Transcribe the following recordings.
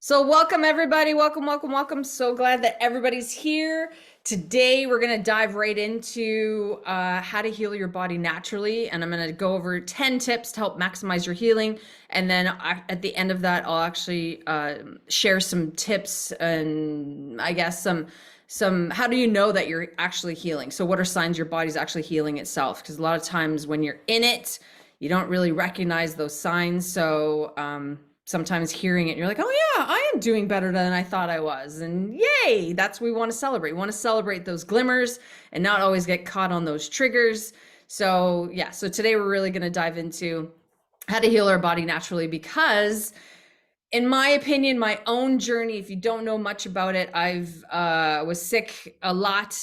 So welcome everybody. Welcome. So glad that everybody's here. Today we're going to dive right into how to heal your body naturally. And I'm going to go over 10 tips to help maximize your healing. And then at the end of that, I'll actually share some tips and I guess some how do you know that you're actually healing? So what are signs your body's actually healing itself? Because a lot of times when you're in it, you don't really recognize those signs. So sometimes hearing it, you're like, oh yeah, I am doing better than I thought I was. And yay, that's what we want to celebrate. We want to celebrate those glimmers and not always get caught on those triggers. So yeah, so today we're really going to dive into how to heal our body naturally because in my opinion, my own journey, if you don't know much about it, I've was sick a lot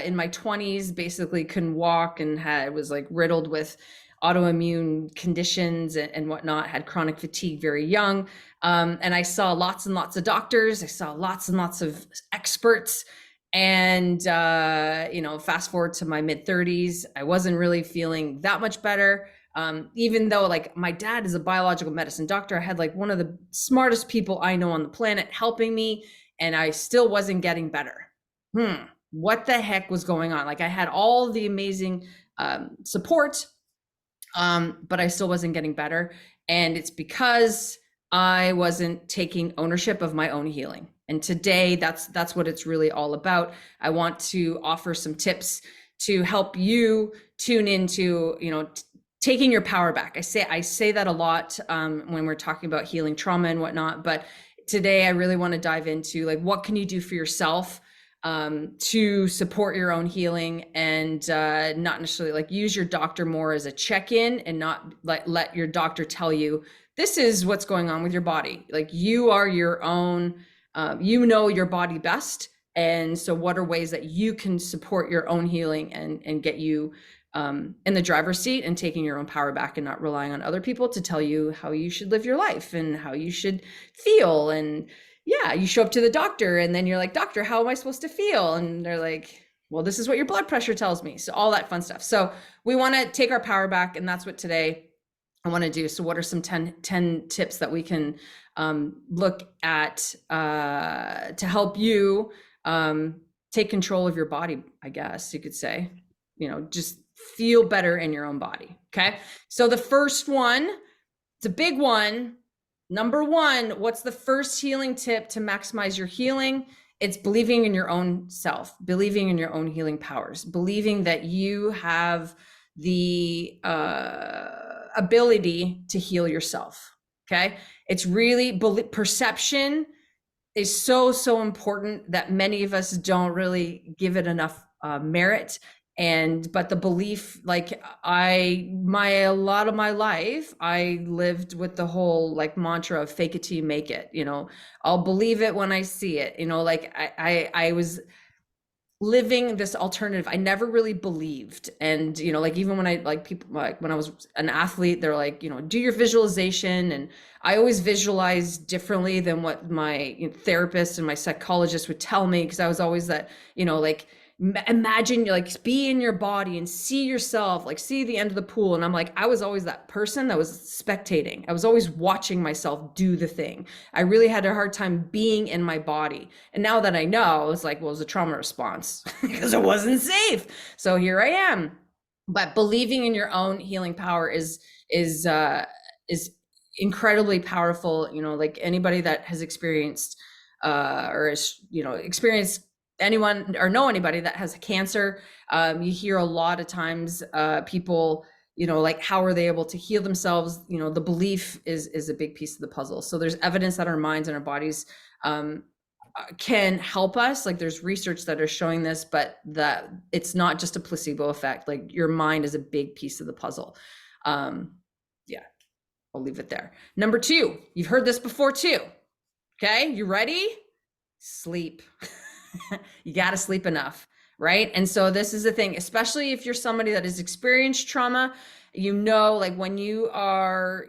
in my 20s, basically couldn't walk and was like riddled with autoimmune conditions and whatnot, had chronic fatigue very young. And I saw lots and lots of doctors. I saw lots and lots of experts. And, fast forward to my mid 30s, I wasn't really feeling that much better. Even though like my dad is a biological medicine doctor, I had like one of the smartest people I know on the planet helping me, and I still wasn't getting better. What the heck was going on? Like I had all the amazing support, but I still wasn't getting better. And it's because I wasn't taking ownership of my own healing. And today that's what it's really all about. I want to offer some tips to help you tune into, taking your power back. I say that a lot when we're talking about healing trauma and whatnot, but today I really want to dive into like, what can you do for yourself to support your own healing and not necessarily like use your doctor more as a check-in and not let your doctor tell you, this is what's going on with your body. Like you are your own, you know your body best. And so what are ways that you can support your own healing and get you in the driver's seat and taking your own power back and not relying on other people to tell you how you should live your life and how you should feel. And yeah, you show up to the doctor and then you're like, doctor, how am I supposed to feel? And they're like, well, this is what your blood pressure tells me. So all that fun stuff. So we want to take our power back. And that's what today I want to do. So what are some 10 tips that we can look at to help you take control of your body, I guess you could say, just feel better in your own body. Okay. So the first one, it's a big one. Number one, what's the first healing tip to maximize your healing? It's believing in your own self, believing in your own healing powers, believing that you have the ability to heal yourself. Okay. It's really perception is so important that many of us don't really give it enough merit. But the belief, like a lot of my life, I lived with the whole like mantra of fake it till you make it, I'll believe it when I see it, like I was living this alternative. I never really believed. And, like even when I like people, like when I was an athlete, they're like, do your visualization. And I always visualized differently than what my therapist and my psychologist would tell me. Cause I was always that, like, imagine you like be in your body and see yourself, like see the end of the pool. And I'm like, I was always that person that was spectating. I was always watching myself do the thing. I really had a hard time being in my body. And now that I know, it's like, well, it was a trauma response because it wasn't safe. So here I am. But believing in your own healing power is incredibly powerful. Like anybody that has experienced or is, experienced anyone or know anybody that has cancer, you hear a lot of times people, like how are they able to heal themselves? The belief is a big piece of the puzzle. So there's evidence that our minds and our bodies can help us. Like there's research that are showing this, but that it's not just a placebo effect. Like your mind is a big piece of the puzzle. Yeah, I'll leave it there. Number two, you've heard this before too. Okay, you ready? Sleep. You got to sleep enough, right? And so this is the thing, especially if you're somebody that has experienced trauma, like when you are,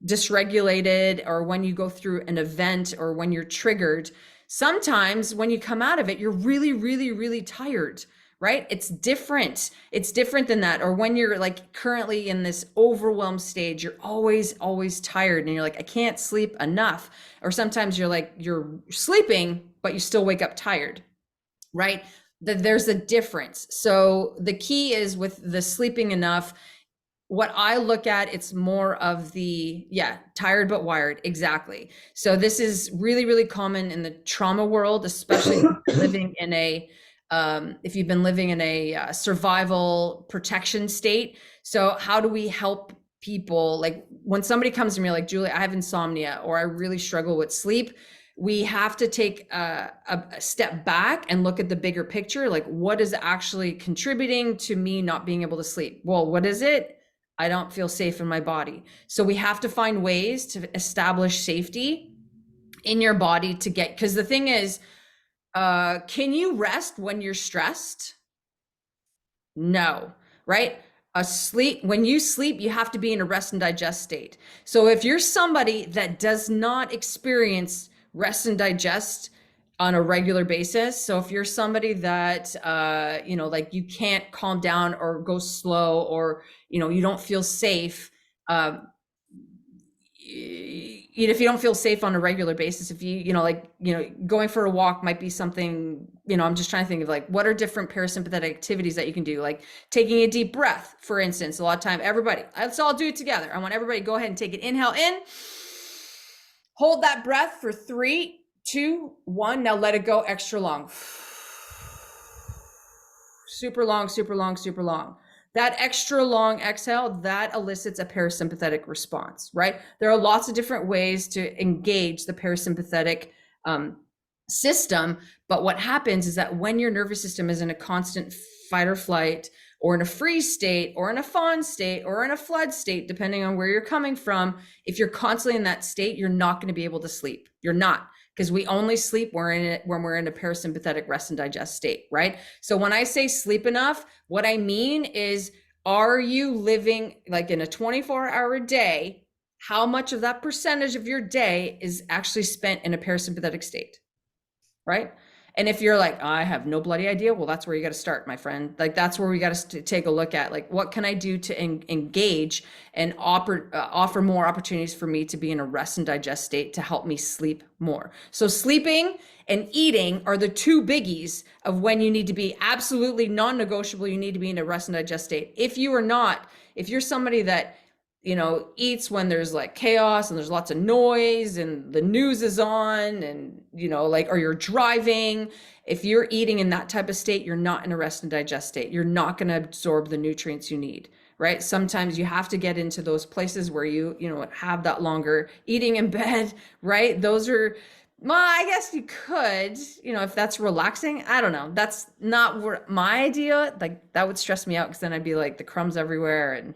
dysregulated or when you go through an event or when you're triggered, sometimes when you come out of it, you're really, really, really tired, right? It's different than that. Or when you're like currently in this overwhelmed stage, you're always tired and you're like, I can't sleep enough. Or sometimes you're like, you're sleeping, but you still wake up tired, right? There's a difference. So the key is with the sleeping enough, what I look at, it's more of the, yeah, tired but wired. Exactly. So this is really, really common in the trauma world, especially if you've been living in a, if you've been living in a survival protection state. So how do we help people? Like when somebody comes to me like, Julie, I have insomnia or I really struggle with sleep. We have to take a step back and look at the bigger picture. Like what is actually contributing to me not being able to sleep? Well, what is it? I don't feel safe in my body. So we have to find ways to establish safety in your body to get, because the thing is, can you rest when you're stressed? No, right? When you sleep, you have to be in a rest and digest state. So if you're somebody that does not experience rest and digest on a regular basis, so if you're somebody that like you can't calm down or go slow, or you don't feel safe, if you don't feel safe on a regular basis, if going for a walk might be something, I'm just trying to think of like, what are different parasympathetic activities that you can do? Like taking a deep breath, for instance. A lot of time, everybody, let's all do it together. I want everybody to go ahead and take an inhale in, hold that breath for 3, 2, 1. Now let it go extra long. Super long, super long, super long. That extra long exhale, that elicits a parasympathetic response, right? There are lots of different ways to engage the parasympathetic system. But what happens is that when your nervous system is in a constant fight or flight, or in a freeze state, or in a fawn state, or in a flood state, depending on where you're coming from, if you're constantly in that state, you're not going to be able to sleep. You're not. Because we only sleep when we're in a parasympathetic rest and digest state, right? So when I say sleep enough, what I mean is, are you living like in a 24-hour day? How much of that percentage of your day is actually spent in a parasympathetic state, right? And if you're like, I have no bloody idea, well, that's where you got to start, my friend. Like that's where we got to take a look at, like, what can I do to engage and offer more opportunities for me to be in a rest and digest state to help me sleep more. So sleeping and eating are the two biggies of when you need to be absolutely non-negotiable. You need to be in a rest and digest state. If you're somebody that eats when there's like chaos and there's lots of noise and the news is on and, or you're driving, if you're eating in that type of state, you're not in a rest and digest state. You're not going to absorb the nutrients you need, right? Sometimes you have to get into those places where you have that longer eating in bed, right? Those are, well, I guess you could, if that's relaxing. I don't know. That's not my idea. Like that would stress me out because then I'd be like the crumbs everywhere and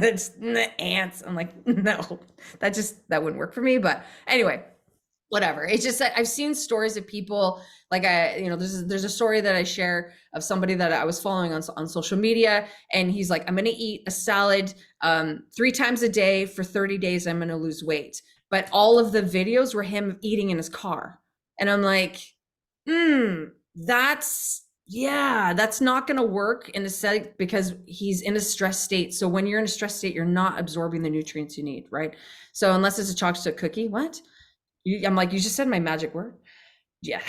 it's the ants. I'm like, no, that wouldn't work for me. But anyway, whatever. It's just that I've seen stories of people like there's a story that I share of somebody that I was following on social media, and he's like, I'm going to eat a salad 3 times a day for 30 days. I'm going to lose weight. But all of the videos were him eating in his car. And I'm like, that's not going to work in a setting because he's in a stress state. So when you're in a stress state, you're not absorbing the nutrients you need, right? So unless it's a chocolate cookie, what? I'm like, you just said my magic word. Yeah.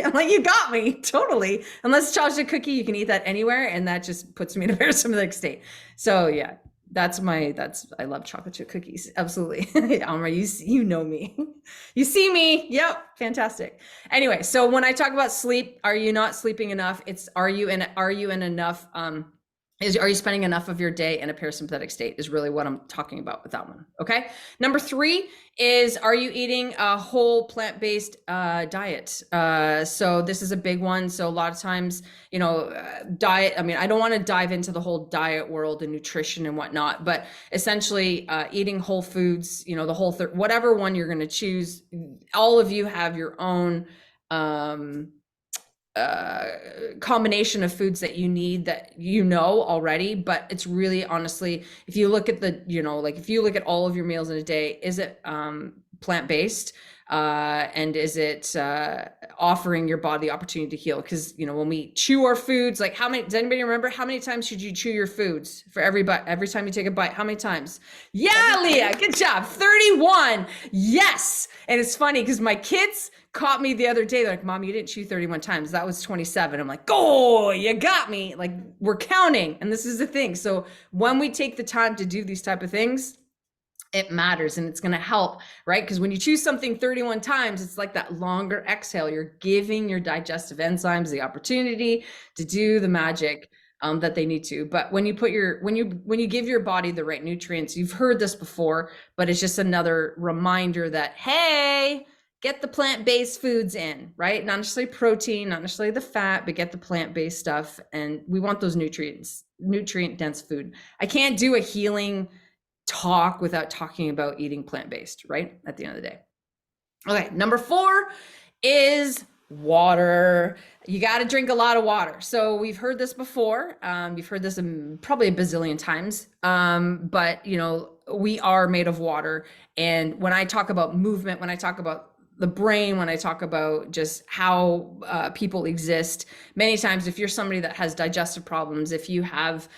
I'm like, you got me totally. Unless it's chocolate cookie, you can eat that anywhere. And that just puts me in a parasympathetic state. So yeah. I love chocolate chip cookies. Absolutely. Alma, you know me. You see me. Yep. Fantastic. Anyway, so when I talk about sleep, are you not sleeping enough? It's, are you in enough, are you spending enough of your day in a parasympathetic state is really what I'm talking about with that one. Okay. Number 3 is, are you eating a whole plant-based diet? So this is a big one. So a lot of times, diet, I mean, I don't want to dive into the whole diet world and nutrition and whatnot, but essentially eating whole foods, the whole, whatever one you're going to choose, all of you have your own, combination of foods that you need that already, but it's really honestly, if you look at if you look at all of your meals in a day, is it plant-based? And is it offering your body the opportunity to heal? Because, you know, when we chew our foods, like does anybody remember how many times should you chew your foods for every time you take a bite? How many times? Yeah, Leah, good job. 31. Yes. And it's funny because my kids caught me the other day. They're like, Mom, you didn't chew 31 times. That was 27. I'm like, oh, you got me. Like, we're counting. And this is the thing. So when we take the time to do these type of things, it matters, and it's going to help, right? Because when you choose something 31 times, it's like that longer exhale. You're giving your digestive enzymes the opportunity to do the magic that they need to. But when you put when you give your body the right nutrients, you've heard this before, but it's just another reminder that, hey, get the plant-based foods in, right? Not necessarily protein, not necessarily the fat, but get the plant-based stuff. And we want those nutrient-dense food. I can't do a healing talk without talking about eating plant-based, right? At the end of the day. Okay, number 4 is water. You got to drink a lot of water. So we've heard this before. You've heard this probably a bazillion times. But you know, we are made of water. And when I talk about movement, when I talk about the brain, when I talk about just how people exist, many times, if you're somebody that has digestive problems, if you have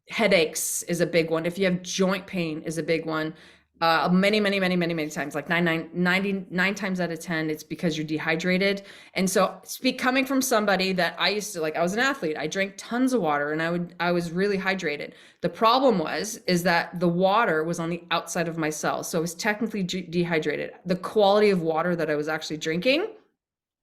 headaches is a big one. If you have joint pain is a big one. Many times, like 99 times out of 10, it's because you're dehydrated. And so coming from somebody that I used to, like, I was an athlete, I drank tons of water and I was really hydrated. The problem is that the water was on the outside of my cells. So I was technically dehydrated. The quality of water that I was actually drinking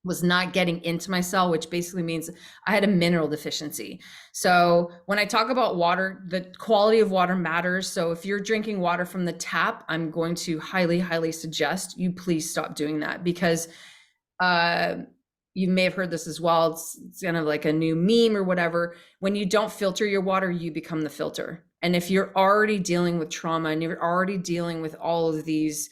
was not getting into my cell, which basically means I had a mineral deficiency. So when I talk about water, the quality of water matters. So if you're drinking water from the tap, I'm going to highly suggest you please stop doing that, because you may have heard this as well. It's kind of like a new meme or whatever. When you don't filter your water, you become the filter. And if you're already dealing with trauma and you're already dealing with all of these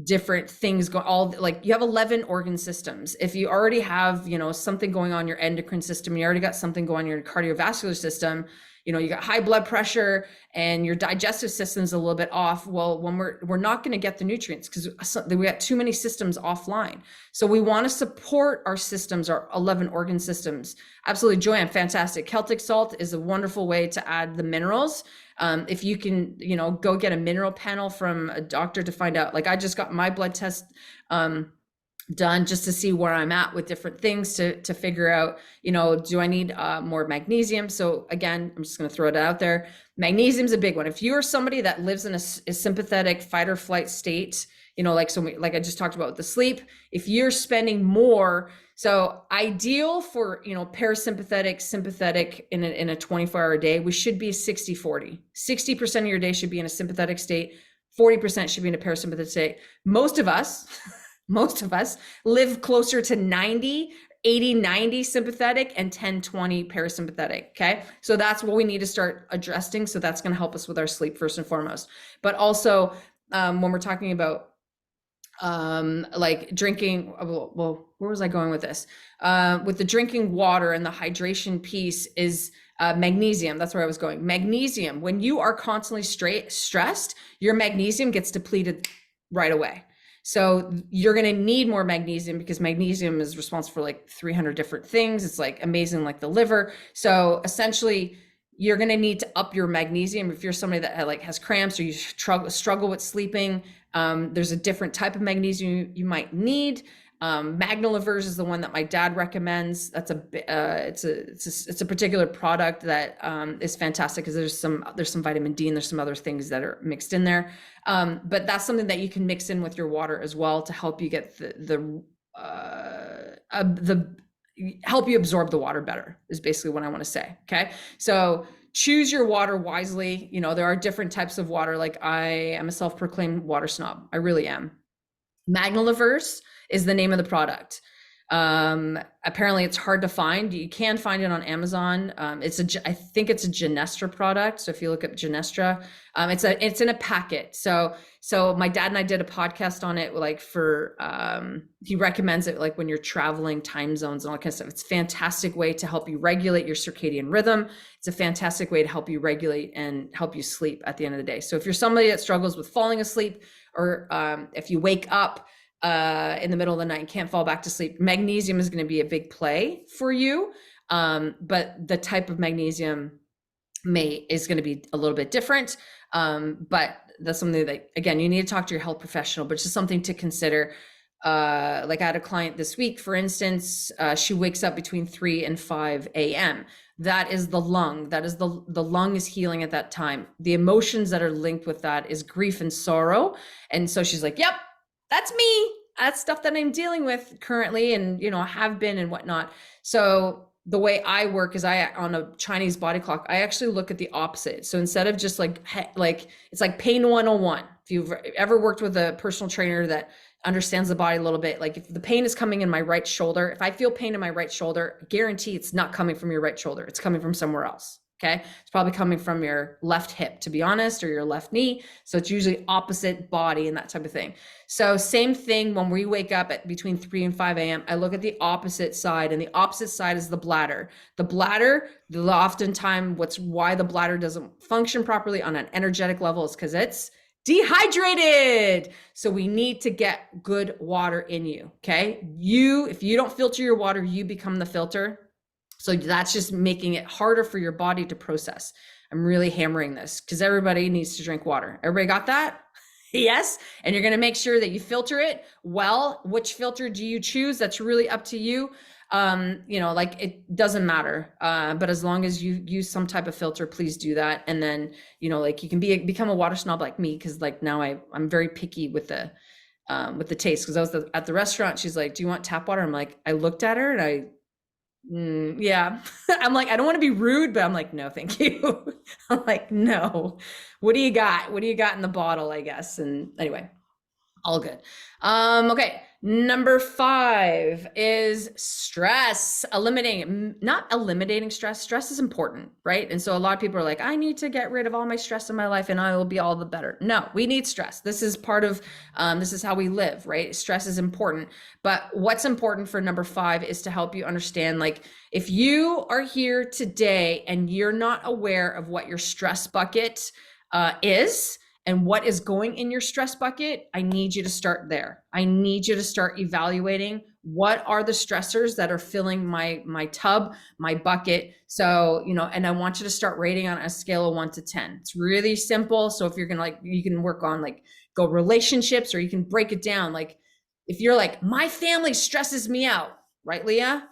different things like you have 11 organ systems. If you already have, you know, something going on your endocrine system, you already got something going on your cardiovascular system, you know, you got high blood pressure and your digestive system's a little bit off. Well, when we're not going to get the nutrients because we got too many systems offline. So we want to support our systems, our 11 organ systems. Absolutely, Joanne, fantastic. Celtic salt is a wonderful way to add the minerals. If you can, you know, go get a mineral panel from a doctor to find out, like I just got my blood test done just to see where I'm at with different things to figure out, you know, do I need more magnesium? So again, I'm just going to throw it out there. Magnesium is a big one. If you're somebody that lives in a sympathetic fight or flight state, you know, like like I just talked about with the sleep, if you're spending more, so ideal for, you know, parasympathetic, sympathetic in a 24-hour day, we should be 60-40. 60% of your day should be in a sympathetic state. 40% should be in a parasympathetic state. Most of us live closer to 80-90 sympathetic and 10-20 parasympathetic. Okay. So that's what we need to start addressing. So that's going to help us with our sleep first and foremost. But also when we're talking about like drinking, well, where was I going with this? With the drinking water and the hydration piece is magnesium. That's where I was going. Magnesium, when you are constantly stressed, your magnesium gets depleted right away. So you're going to need more magnesium because magnesium is responsible for like 300 different things. It's like amazing, like the liver. So essentially you're going to need to up your magnesium. If you're somebody that has cramps or you struggle with sleeping, there's a different type of magnesium you might need. Magnolivers is the one that my dad recommends. That's it's a particular product that is fantastic because there's some vitamin D and there's some other things that are mixed in there. But that's something that you can mix in with your water as well to help you get help you absorb the water better is basically what I want to say. Okay. So choose your water wisely. You know, there are different types of water. Like I am a self-proclaimed water snob. I really am. Magnolivers is the name of the product. Apparently it's hard to find. You can find it on Amazon. I think it's a Genestra product. So if you look up Genestra, it's in a packet. So my dad and I did a podcast on it, like he recommends it like when you're traveling time zones and all that kind of stuff. It's a fantastic way to help you regulate your circadian rhythm. It's a fantastic way to help you regulate and help you sleep at the end of the day. So if you're somebody that struggles with falling asleep, or if you wake up in the middle of the night and can't fall back to sleep, magnesium is going to be a big play for you. But the type of magnesium is going to be a little bit different. But that's something that, again, you need to talk to your health professional, but it's just something to consider. Like I had a client this week, for instance, she wakes up between 3 and 5 a.m. That is the lung. That is the lung is healing at that time. The emotions that are linked with that is grief and sorrow. And so she's like, yep, that's me. That's stuff that I'm dealing with currently, and have been and whatnot. So the way I work is on a Chinese body clock, I actually look at the opposite. So instead of just like it's like pain 101. If you've ever worked with a personal trainer that understands the body a little bit, like if the pain is coming in my right shoulder, if I feel pain in my right shoulder, guarantee it's not coming from your right shoulder. It's coming from somewhere else. Okay. It's probably coming from your left hip, to be honest, or your left knee. So it's usually opposite body and that type of thing. So same thing when we wake up at between 3 and 5 a.m., I look at the opposite side, and the opposite side is the bladder. The bladder, oftentimes why the bladder doesn't function properly on an energetic level is because it's dehydrated. So we need to get good water in you. Okay. If you don't filter your water, you become the filter. So that's just making it harder for your body to process. I'm really hammering this because everybody needs to drink water. Everybody got that? Yes. And you're going to make sure that you filter it well. Which filter do you choose? That's really up to you. Like it doesn't matter. But as long as you use some type of filter, please do that. And then, like you can become a water snob like me. Cause like now I'm very picky with the taste. Cause I was at the restaurant. She's like, do you want tap water? I'm like, I looked at her and yeah. I'm like, I don't want to be rude, but I'm like, no, thank you. I'm like, no, what do you got? What do you got in the bottle, I guess? And anyway, all good. Okay. Number 5 is stress. Not eliminating stress. Stress is important, right? And so a lot of people are like, I need to get rid of all my stress in my life and I will be all the better. No, we need stress. This is part of, this is how we live, right? Stress is important. But what's important for number 5 is to help you understand, like, if you are here today and you're not aware of what your stress bucket is, and what is going in your stress bucket, I need you to start there. I need you to start evaluating what are the stressors that are filling my tub, my bucket. So, and I want you to start rating on a scale of 1 to 10. It's really simple. So if you're going to you can work on go relationships, or you can break it down. Like if you're like, my family stresses me out, right, Leah?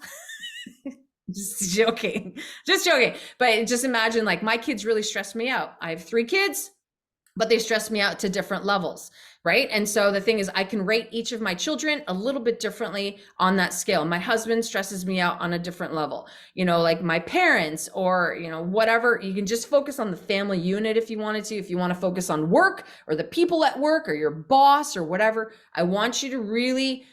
Just joking. But just imagine my kids really stress me out. I have 3 kids, but they stress me out to different levels, right? And so the thing is, I can rate each of my children a little bit differently on that scale. My husband stresses me out on a different level, like my parents, or, whatever. You can just focus on the family unit if you wanted to. If you want to focus on work or the people at work or your boss or whatever, I want you to really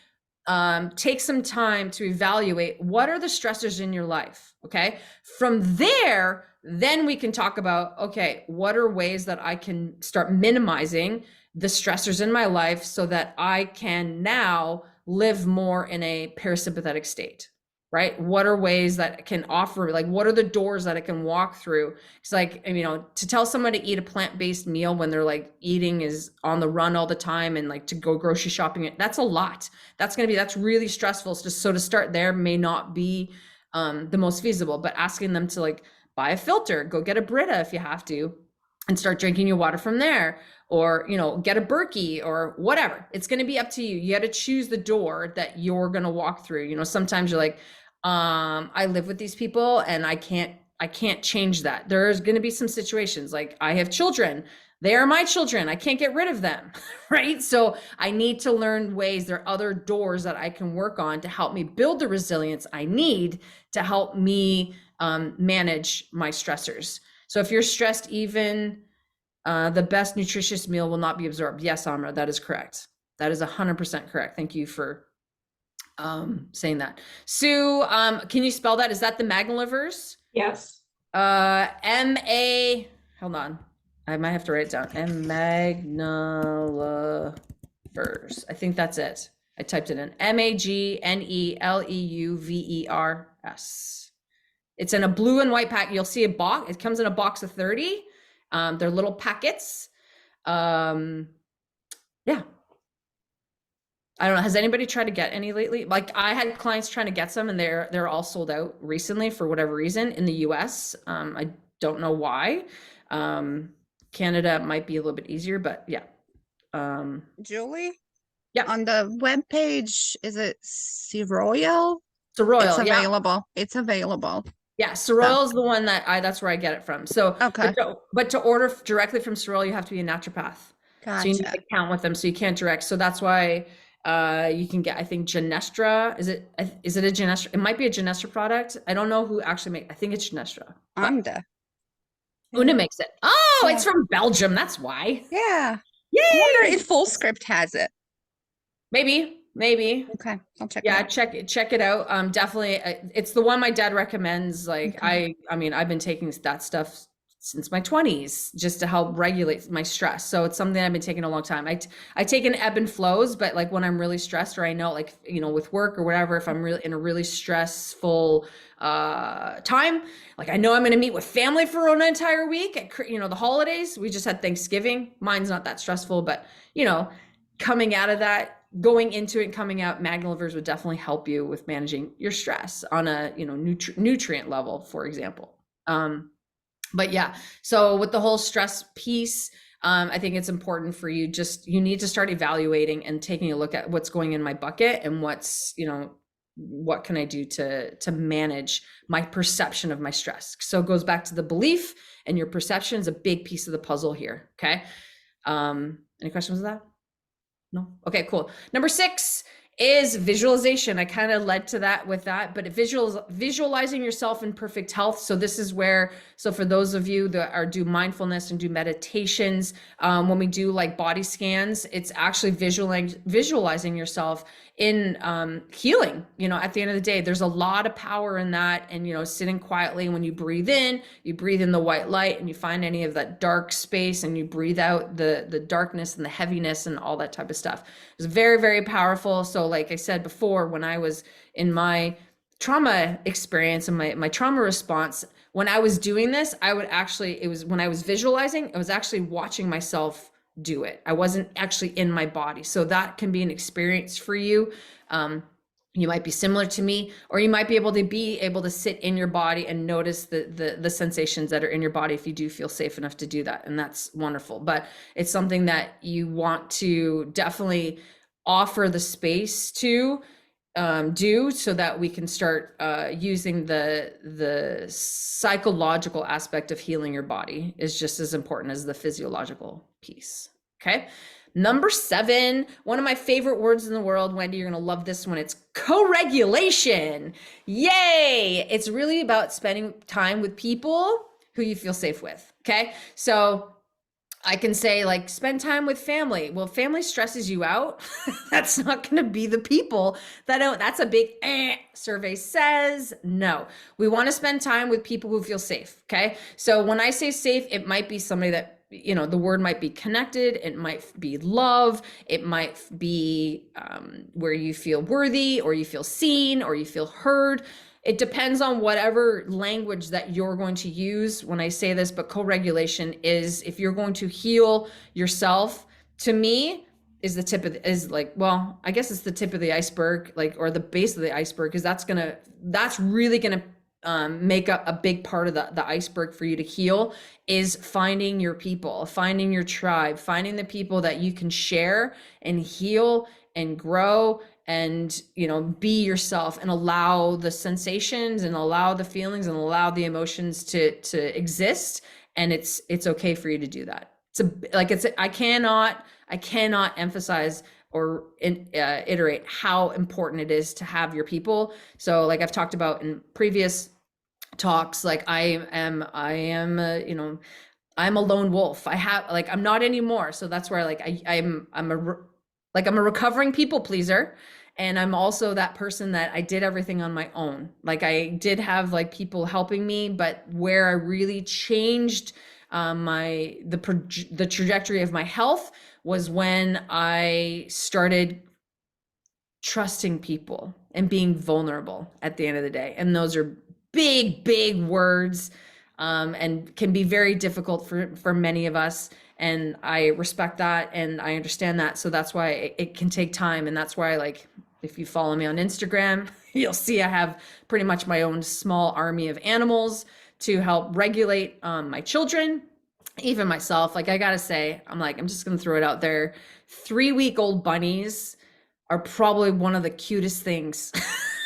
take some time to evaluate what are the stressors in your life. Okay. From there, then we can talk about, okay, what are ways that I can start minimizing the stressors in my life so that I can now live more in a parasympathetic state, right? What are ways that can offer, what are the doors that I can walk through? It's to tell someone to eat a plant-based meal when they're eating is on the run all the time, and to go grocery shopping, that's a lot. That's really stressful. So to start there may not be the most feasible, but asking them to buy a filter, go get a Brita if you have to, and start drinking your water from there, or, get a Berkey or whatever. It's going to be up to you. You got to choose the door that you're going to walk through. Sometimes you're like, I live with these people and I can't change that. There's going to be some situations I have children. They are my children. I can't get rid of them, right? So I need to learn ways. There are other doors that I can work on to help me build the resilience I need to help me manage my stressors. So if you're stressed, even the best nutritious meal will not be absorbed. Yes, Amra, that is correct. That is 100% correct. Thank you for saying that. Sue, can you spell that? Is that the Magnolivers? Yes. M-A, hold on. I might have to write it down. Magnolivers. I think that's it. I typed it in. Magneleuvers. It's in a blue and white pack. You'll see a box. It comes in a box of 30. They're little packets. Yeah. I don't know. Has anybody tried to get any lately? Like I had clients trying to get some and they're all sold out recently for whatever reason in the US. I don't know why. Canada might be a little bit easier, but yeah. Julie, Yeah. on the web page, is it Sea Royal? So Royal, It's yeah. available. It's available. Yeah, Soroil is the one that's where I get it from. So, Okay. but to order directly from Soroil, you have to be a naturopath. So you need Gotcha. to count with them, so you can't direct. So that's why you can get, I think, Genestra. Is it a Genestra? It might be a Genestra product. I don't know who actually makes. I think it's Genestra. But Anda. Una makes it. Oh, Yeah. it's from Belgium. That's why. Yeah. Yay! I wonder if Full Script has it. Maybe. Okay, I'll check Yeah, it out. check it out. Definitely, it's the one my dad recommends. Like Okay. I mean, I've been taking that stuff since my 20s just to help regulate my stress. So it's something I've been taking a long time. I take an ebb and flows, but like when I'm really stressed or I know like, with work or whatever, if I'm really in a really stressful time, like I know I'm going to meet with family for an entire week at, the holidays. We just had Thanksgiving. Mine's not that stressful, but coming out of that, going into it and coming out, Magnolivers would definitely help you with managing your stress on a nutrient level, for example. But yeah, so with the whole stress piece, I think it's important for you. You need to start evaluating and taking a look at what's going in my bucket and what can I do to manage my perception of my stress. So it goes back to the belief, and your perception is a big piece of the puzzle here. Okay. Any questions with that? No? Okay, cool. Number 6 is visualization. I kind of led to that with that, but visualizing yourself in perfect health. So this is where, so for those of you that do mindfulness and do meditations, when we do like body scans, it's actually visualizing yourself in healing. At the end of the day, there's a lot of power in that. And, sitting quietly, when you breathe in the white light and you find any of that dark space and you breathe out the darkness and the heaviness and all that type of stuff. It's very, very powerful. So like I said before, when I was in my trauma experience and my trauma response, when I was doing this, when I was visualizing, I was actually watching myself do it. I wasn't actually in my body. So that can be an experience for you. You might be similar to me, or you might be able to sit in your body and notice the sensations that are in your body if you do feel safe enough to do that. And that's wonderful. But it's something that you want to definitely offer the space to do, so that we can start using the psychological aspect of healing your body is just as important as the physiological piece. Okay. Number 7, one of my favorite words in the world. Wendy, you're going to love this one. It's co-regulation. Yay. It's really about spending time with people who you feel safe with. Okay. So I can say like spend time with family. Well, family stresses you out. That's not going to be the people that's a big survey says no. We want to spend time with people who feel safe. Okay. So when I say safe, it might be somebody that, the word might be connected. It might be love. It might be where you feel worthy, or you feel seen, or you feel heard. It depends on whatever language that you're going to use when I say this, but co-regulation is, if you're going to heal yourself, to me, is the tip of I guess it's the tip of the iceberg, or the base of the iceberg, because that's really gonna make up a big part of the iceberg for you to heal, is finding your people, finding your tribe, finding the people that you can share and heal and grow and be yourself, and allow the sensations and allow the feelings and allow the emotions to exist. And it's okay for you to do that. I cannot emphasize or iterate how important it is to have your people. So like I've talked about in previous talks, like I'm a lone wolf. I'm not anymore. So that's where I'm a recovering people pleaser. And I'm also that person that I did everything on my own. Like I did have like people helping me, but where I really changed the trajectory of my health was when I started trusting people and being vulnerable at the end of the day. And those are big, big words, and can be very difficult for many of us. And I respect that and I understand that. So that's why it can take time. And that's why, like, if you follow me on Instagram, you'll see I have pretty much my own small army of animals to help regulate my children, even myself. Like, I gotta say, I'm just gonna throw it out there. 3-week-old bunnies are probably one of the cutest things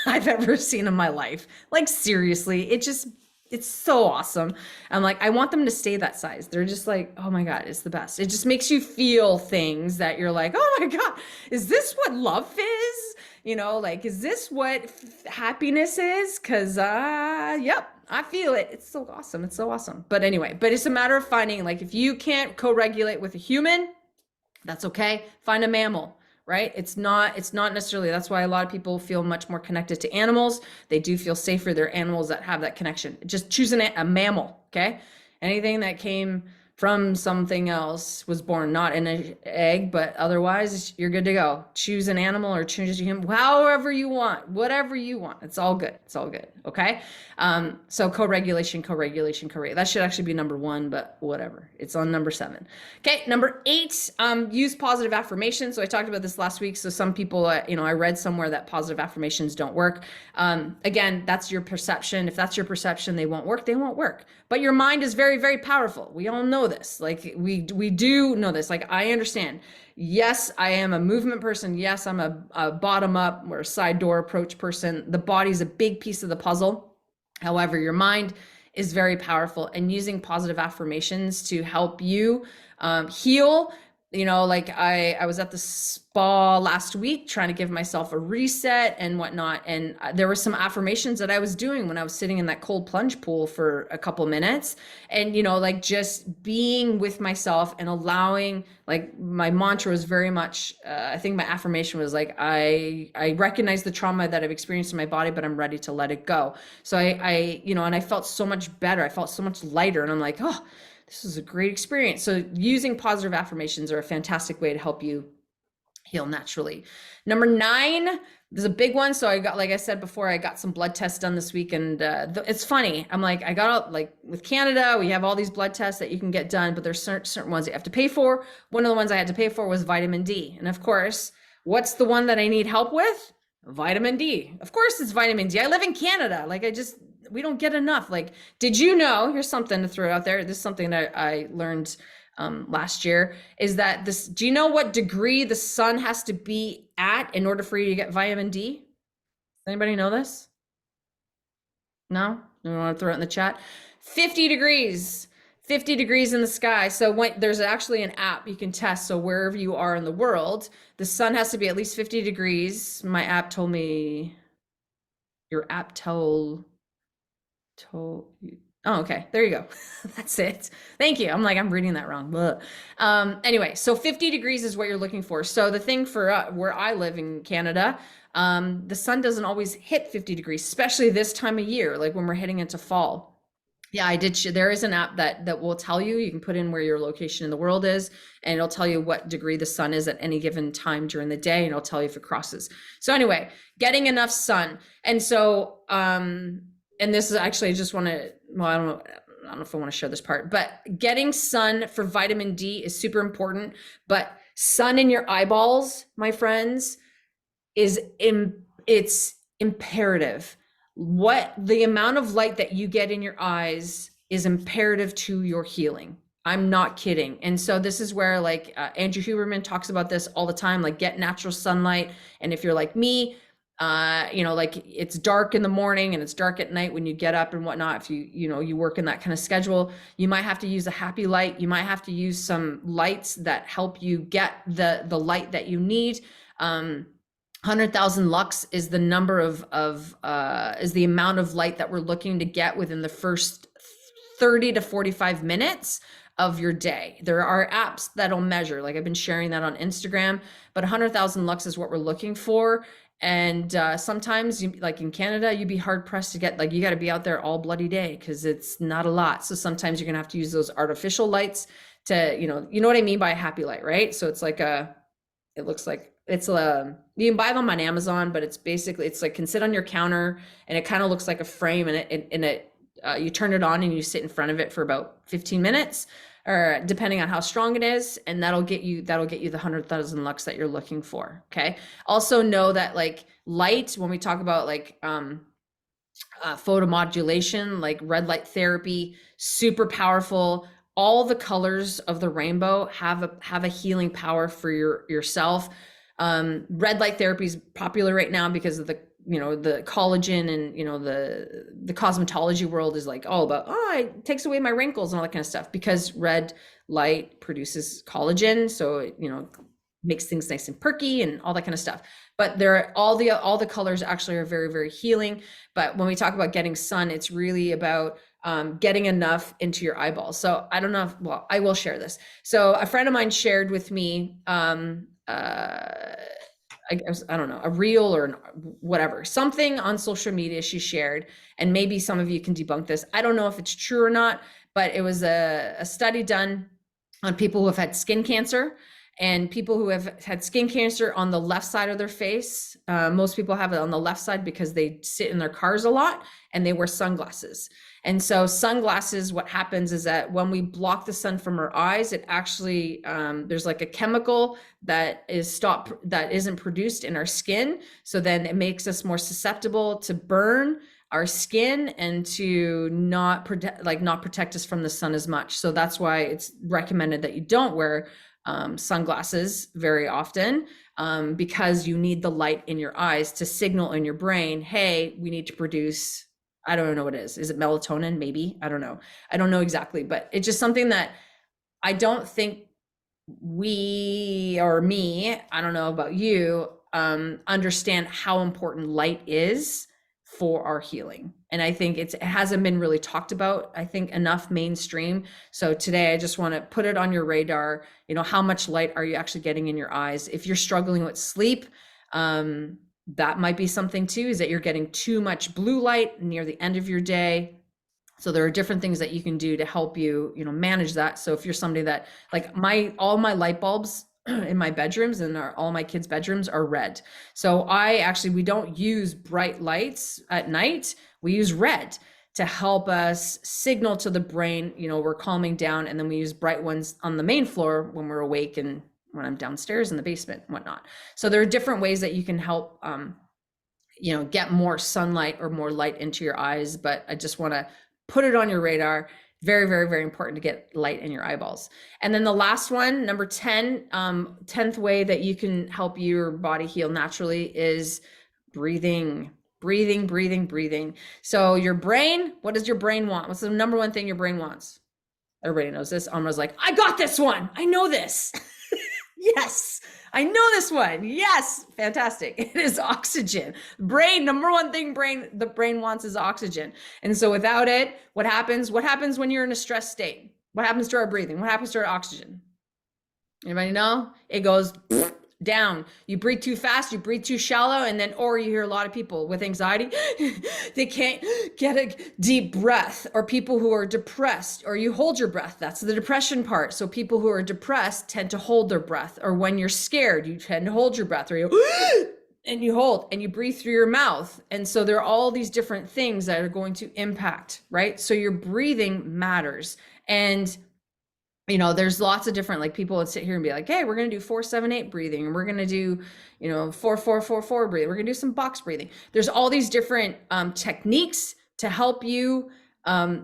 I've ever seen in my life. Like, seriously, it's so awesome. I'm like, I want them to stay that size. They're just like, oh my God, it's the best. It just makes you feel things that you're like, oh my God, is this what love is? Like, is this what happiness is? Cause, yep, I feel it. It's so awesome. It's so awesome. But anyway, it's a matter of finding, like, if you can't co-regulate with a human, that's okay. Find a mammal, right? It's not necessarily, that's why a lot of people feel much more connected to animals. They do feel safer. They're animals that have that connection. Just choose a mammal, okay? Anything that came from something else was born not in an egg, but otherwise you're good to go. Choose an animal or choose him, however you want, whatever you want. It's all good. It's all good. Okay. So co-regulation. That should actually be number 1, but whatever. It's on number 7. Okay. Number 8, use positive affirmations. So I talked about this last week. So some people, I read somewhere that positive affirmations don't work. Again, that's your perception. If that's your perception, they won't work. They won't work. But your mind is very, very powerful. We all know this. Like, we do know this. Like, I understand. Yes, I am a movement person. Yes, I'm a bottom up or side door approach person. The body's a big piece of the puzzle. However, your mind is very powerful, and using positive affirmations to help you heal. Like I was at the spa last week trying to give myself a reset and whatnot. And there were some affirmations that I was doing when I was sitting in that cold plunge pool for a couple minutes. And, like, just being with myself and allowing, like, my mantra was very much, I think my affirmation was like, I recognize the trauma that I've experienced in my body, but I'm ready to let it go. So and I felt so much better. I felt so much lighter. And I'm like, oh, this is a great experience. So using positive affirmations are a fantastic way to help you heal naturally. Number 9, there's a big one. So like I said before, I got some blood tests done this week, and it's funny. I'm like, I got out, like, with Canada, we have all these blood tests that you can get done, but there's certain ones you have to pay for. One of the ones I had to pay for was vitamin D. And of course, what's the one that I need help with? Vitamin D. Of course it's vitamin D. I live in Canada. Like, we don't get enough. Like, did you know, here's something to throw out there. This is something that I learned last year, is that do you know what degree the sun has to be at in order for you to get vitamin D? Does anybody know this? No? You want to throw it in the chat? 50 degrees. 50 degrees in the sky. So there's actually an app you can test. So wherever you are in the world, the sun has to be at least 50 degrees. My app told me, your app told you. Oh, okay. There you go. That's it. Thank you. I'm reading that wrong. Anyway, so 50 degrees is what you're looking for. So the thing for where I live in Canada, the sun doesn't always hit 50 degrees, especially this time of year, like when we're heading into fall. Yeah, I did. There is an app that will tell you. You can put in where your location in the world is, and it'll tell you what degree the sun is at any given time during the day, and it'll tell you if it crosses. So anyway, getting enough sun. And so, and this is actually, I just want to, well, I don't know if I want to share this part, but getting sun for vitamin D is super important. But sun in your eyeballs, my friends, it's imperative. The amount of light that you get in your eyes is imperative to your healing. I'm not kidding. And so this is where, like, Andrew Huberman talks about this all the time, like, get natural sunlight. And if you're like me, like, it's dark in the morning and it's dark at night when you get up and whatnot. If you work in that kind of schedule, you might have to use a happy light. You might have to use some lights that help you get the light that you need. 100,000 lux is the number is the amount of light that we're looking to get within the first 30 to 45 minutes of your day. There are apps that'll measure, like I've been sharing that on Instagram, but 100,000 lux is what we're looking for. And sometimes you, like in Canada, you'd be hard pressed to get, like, you got to be out there all bloody day because it's not a lot. So sometimes you're gonna have to use those artificial lights to, you know what I mean by a happy light, right? So it's like it looks like it's a, you can buy them on Amazon, but it's basically, it's like can sit on your counter, and it kind of looks like a frame, and you turn it on and you sit in front of it for about 15 minutes, or depending on how strong it is, and that'll get you the 100,000 lux that you're looking for. Okay. Also know that like light, when we talk about like photomodulation, like red light therapy, super powerful. All the colors of the rainbow have a healing power for yourself. Red light therapy is popular right now because of the, the collagen, and the cosmetology world is like all about, oh, it takes away my wrinkles and all that kind of stuff, because red light produces collagen, so it, makes things nice and perky and all that kind of stuff. But all the colors actually are very, very healing. But when we talk about getting sun, it's really about getting enough into your eyeballs. So I don't know well, I will share this. So a friend of mine shared with me, I guess, I don't know, a reel or whatever, something on social media she shared, and maybe some of you can debunk this. I don't know if it's true or not, but it was a study done on people who have had skin cancer, and people who have had skin cancer on the left side of their face. Most people have it on the left side because they sit in their cars a lot and they wear sunglasses. And so sunglasses, what happens is that when we block the sun from our eyes, it actually, there's like a chemical that isn't produced in our skin. So then it makes us more susceptible to burn our skin and to not protect us from the sun as much. So that's why it's recommended that you don't wear sunglasses very often, because you need the light in your eyes to signal in your brain, hey, we need to produce, I don't know what it is. Is it melatonin? Maybe. I don't know. I don't know exactly, but it's just something that I don't think we, or me, I don't know about you, understand how important light is for our healing. And I think it hasn't been really talked about, I think, enough mainstream. So today I just want to put it on your radar. How much light are you actually getting in your eyes? If you're struggling with sleep, that might be something too, is that you're getting too much blue light near the end of your day. So there are different things that you can do to help you, manage that. So if you're somebody that, like, all my light bulbs in my bedrooms and all my kids' bedrooms are red. So we don't use bright lights at night. We use red to help us signal to the brain, we're calming down. And then we use bright ones on the main floor when we're awake and when I'm downstairs in the basement and whatnot. So there are different ways that you can help, get more sunlight or more light into your eyes. But I just want to put it on your radar. Very, very, very important to get light in your eyeballs. And then the last one, number 10, 10th way that you can help your body heal naturally is breathing. So your brain, what does your brain want? What's the number one thing your brain wants? Everybody knows this. Alma's like, I got this one. I know this. Yes, I know this one. Yes, fantastic. It is oxygen. Brain, number one thing the brain wants is oxygen. And so without it, what happens? What happens when you're in a stress state? What happens to our breathing? What happens to our oxygen? Anybody know? It goes down. You breathe too fast, you breathe too shallow, and then, or you hear a lot of people with anxiety, they can't get a deep breath, or people who are depressed, or you hold your breath. That's the depression part. So people who are depressed tend to hold their breath, or when you're scared, you tend to hold your breath, or you and you hold and you breathe through your mouth. And so there are all these different things that are going to impact, right? So your breathing matters. And there's lots of different, like, people would sit here and be like, hey, we're going to do 4-7-8 breathing, and we're going to do, 4-4-4-4 breathing. We're going to do some box breathing. There's all these different techniques to help you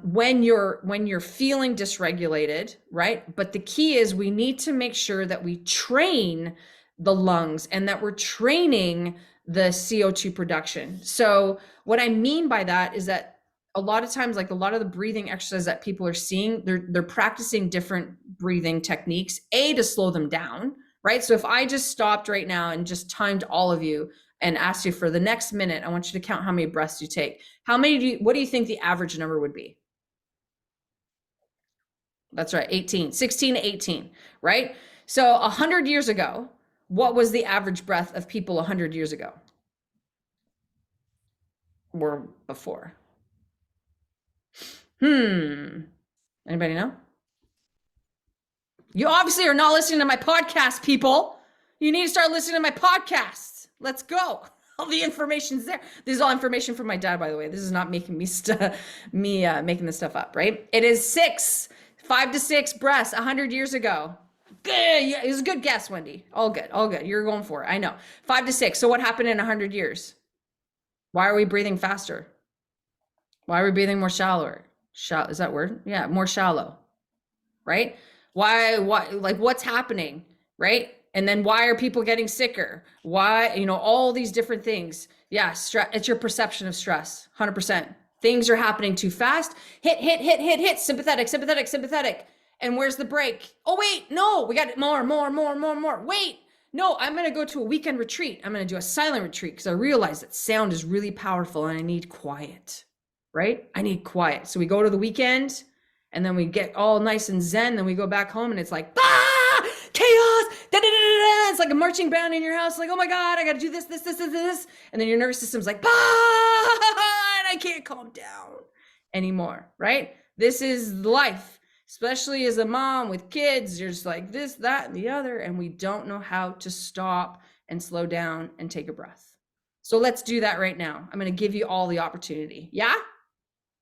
when you're feeling dysregulated, right? But the key is we need to make sure that we train the lungs and that we're training the CO2 production. So what I mean by that is that a lot of times, like a lot of the breathing exercises that people are seeing, they're practicing different breathing techniques, to slow them down, right? So if I just stopped right now and just timed all of you and asked you for the next minute, I want you to count how many breaths you take. What do you think the average number would be? That's right, 18, 16 to 18, right? So 100 years ago, what was the average breath of people 100 years ago? or before? Anybody know? You obviously are not listening to my podcast, people. You need to start listening to my podcasts. Let's go. All the information's there. This is all information from my dad, by the way. This is not making me making this stuff up, right? It is 5 to 6 breaths 100 years ago. Good. Yeah, it was a good guess, Wendy. All good. All good. You're going for it. I know. 5 to 6. So what happened in 100 years? Why are we breathing faster? Why are we breathing more shallower? Is that word? Yeah, more shallow, right? Why, like what's happening, right? And then why are people getting sicker? Why, all these different things. Yeah, it's your perception of stress, 100%. Things are happening too fast. Hit, sympathetic. And where's the break? Oh, wait, no, we got more. Wait, no, I'm going to go to a weekend retreat. I'm going to do a silent retreat because I realize that sound is really powerful and I need quiet, right? I need quiet. So we go to the weekend and then we get all nice and zen. Then we go back home and it's like, chaos. It's like a marching band in your house. Like, oh my God, I got to do this. And then your nervous system's like, and I can't calm down anymore, right? This is life, especially as a mom with kids. You're just like this, that, and the other. And we don't know how to stop and slow down and take a breath. So let's do that right now. I'm going to give you all the opportunity. Yeah?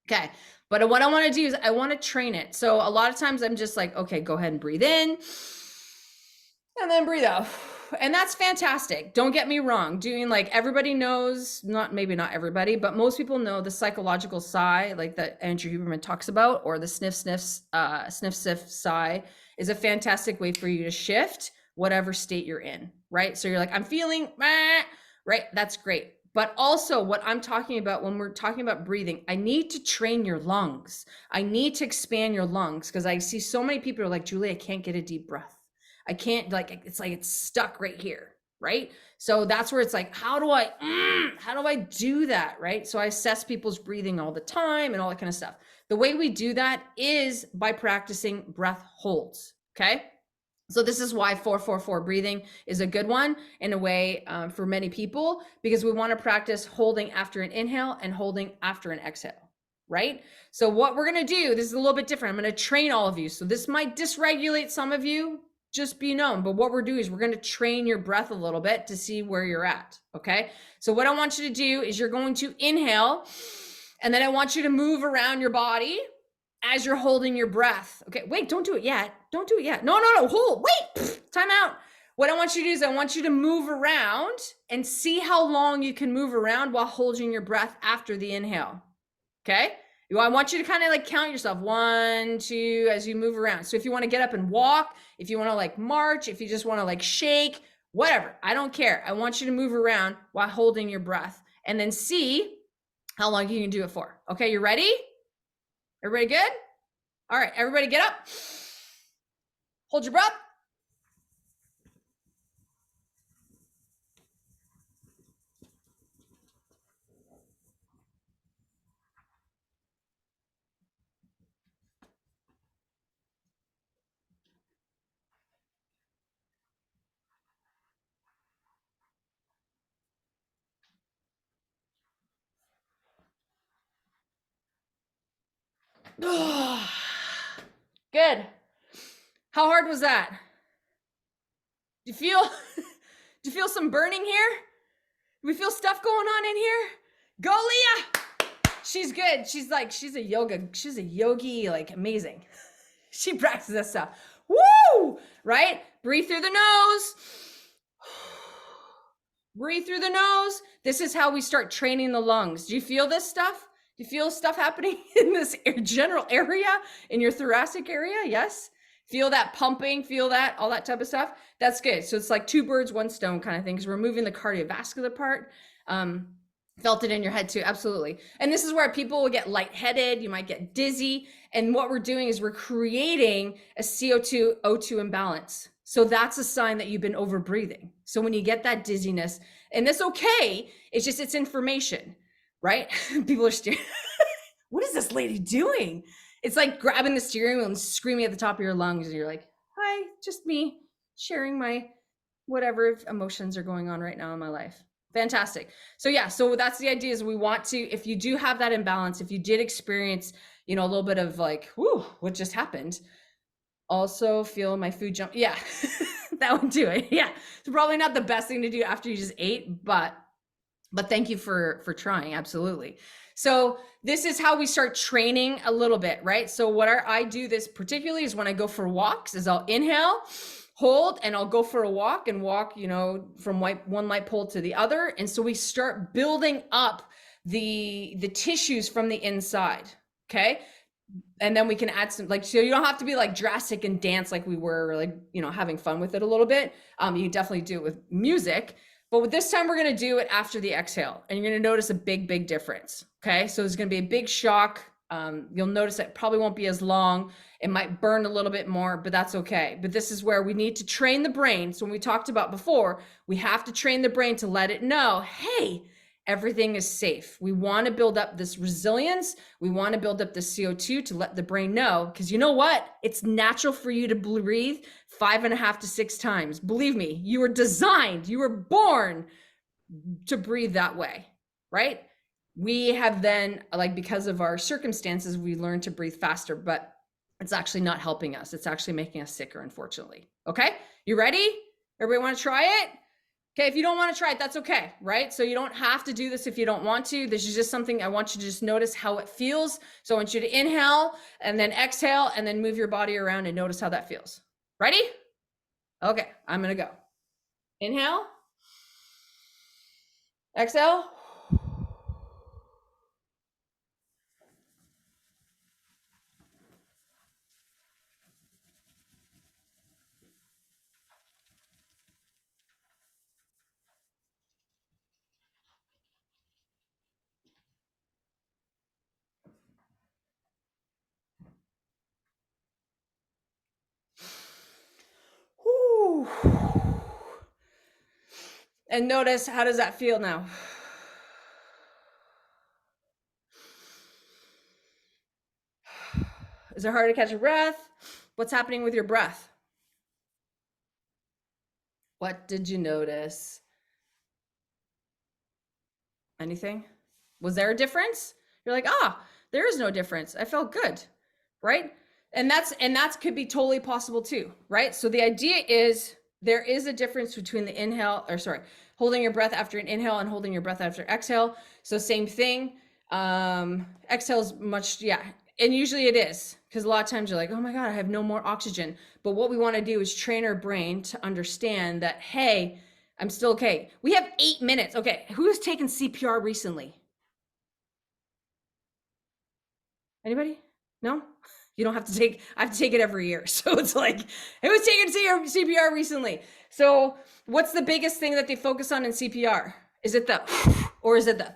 Okay. But what I want to do is I want to train it. So a lot of times I'm just like, okay, go ahead and breathe in and then breathe out. And that's fantastic. Don't get me wrong. Doing like everybody knows, maybe not everybody, but most people know the psychological sigh, like that Andrew Huberman talks about, or the sniff sigh is a fantastic way for you to shift whatever state you're in, right? So you're like, I'm feeling, right? That's great. But also what I'm talking about when we're talking about breathing, I need to train your lungs. I need to expand your lungs because I see so many people are like, Julie, I can't get a deep breath. I can't, like, it's stuck right here, right? So that's where it's like, how do I do that, right? So I assess people's breathing all the time and all that kind of stuff. The way we do that is by practicing breath holds, okay? So this is why 4-4-4 breathing is a good one in a way for many people, because we want to practice holding after an inhale and holding after an exhale, right? So what we're going to do, this is a little bit different. I'm going to train all of you. So this might dysregulate some of you, just be known. But what we're doing is we're going to train your breath a little bit to see where you're at, okay? So what I want you to do is you're going to inhale, and then I want you to move around your body as you're holding your breath. Okay, wait, don't do it yet. Don't do it yet. No, hold, wait, time out. What I want you to do is I want you to move around and see how long you can move around while holding your breath after the inhale, okay? I want you to kind of like count yourself, 1, 2, as you move around. So if you want to get up and walk, if you want to like march, if you just want to like shake, whatever, I don't care. I want you to move around while holding your breath and then see how long you can do it for. Okay, you ready? Everybody good? All right, everybody get up. Hold your breath. Good. How hard was that? Do you feel some burning here? Do we feel stuff going on in here? Go, Leah. She's good. She's a yogi, like amazing. She practices that stuff. Woo! Right? Breathe through the nose. Breathe through the nose. This is how we start training the lungs. Do you feel this stuff? Do you feel stuff happening in this general area, in your thoracic area? Yes? Feel that pumping, feel that, all that type of stuff. That's good. So it's like 2 birds, 1 stone kind of thing, because we're moving the cardiovascular part. Felt it in your head too, absolutely. And this is where people will get lightheaded, you might get dizzy. And what we're doing is we're creating a CO2, O2 imbalance. So that's a sign that you've been over breathing. So when you get that dizziness, and that's okay, it's information, right? People are staring, what is this lady doing? It's like grabbing the steering wheel and screaming at the top of your lungs. And you're like, hi, just me sharing my whatever emotions are going on right now in my life. Fantastic. So yeah, so that's the idea is we want to, if you do have that imbalance, if you did experience, a little bit of like, whoo, what just happened? Also feel my food jump. Yeah, that would do it. Yeah. It's probably not the best thing to do after you just ate, but thank you for trying. Absolutely. So this is how we start training a little bit, right? So what I do this particularly is when I go for walks is I'll inhale, hold, and I'll go for a walk and walk, from one light pole to the other. And so we start building up the tissues from the inside. Okay. And then we can add some, like, so you don't have to be like drastic and dance like we were, like, having fun with it a little bit. You can definitely do it with music, but with this time we're going to do it after the exhale, and you're going to notice a big difference. Okay. So it's going to be a big shock. You'll notice it probably won't be as long. It might burn a little bit more, but that's okay. But this is where we need to train the brain. So when we talked about before, we have to train the brain to let it know, hey, everything is safe. We want to build up this resilience. We want to build up the CO2 to let the brain know, because you know what? It's natural for you to breathe 5.5 to 6 times. Believe me, you were designed, you were born to breathe that way, right? We have then, like, because of our circumstances, we learn to breathe faster, but it's actually not helping us. It's actually making us sicker, unfortunately. Okay, you ready? Everybody want to try it? Okay, if you don't want to try it, that's okay, right? So you don't have to do this if you don't want to. This is just something I want you to just notice how it feels. So I want you to inhale and then exhale and then move your body around and notice how that feels. Ready? Okay, I'm going to go. Inhale. Exhale. Whew. And notice, how does that feel now? Is it hard to catch your breath? What's happening with your breath? What did you notice? Anything? Was there a difference? You're like, there is no difference. I felt good, right? And that's could be totally possible too, right? So the idea is there is a difference between the holding your breath after an inhale and holding your breath after exhale. So same thing. Exhale is much, and usually it is, because a lot of times you're like, oh my God, I have no more oxygen. But what we want to do is train our brain to understand that, hey, I'm still okay. We have 8 minutes. Okay, who has taken CPR recently? Anybody? No? You don't have to take, I have to take it every year. So it's like, who's taking CPR recently? So what's the biggest thing that they focus on in CPR? Is it the, or is it the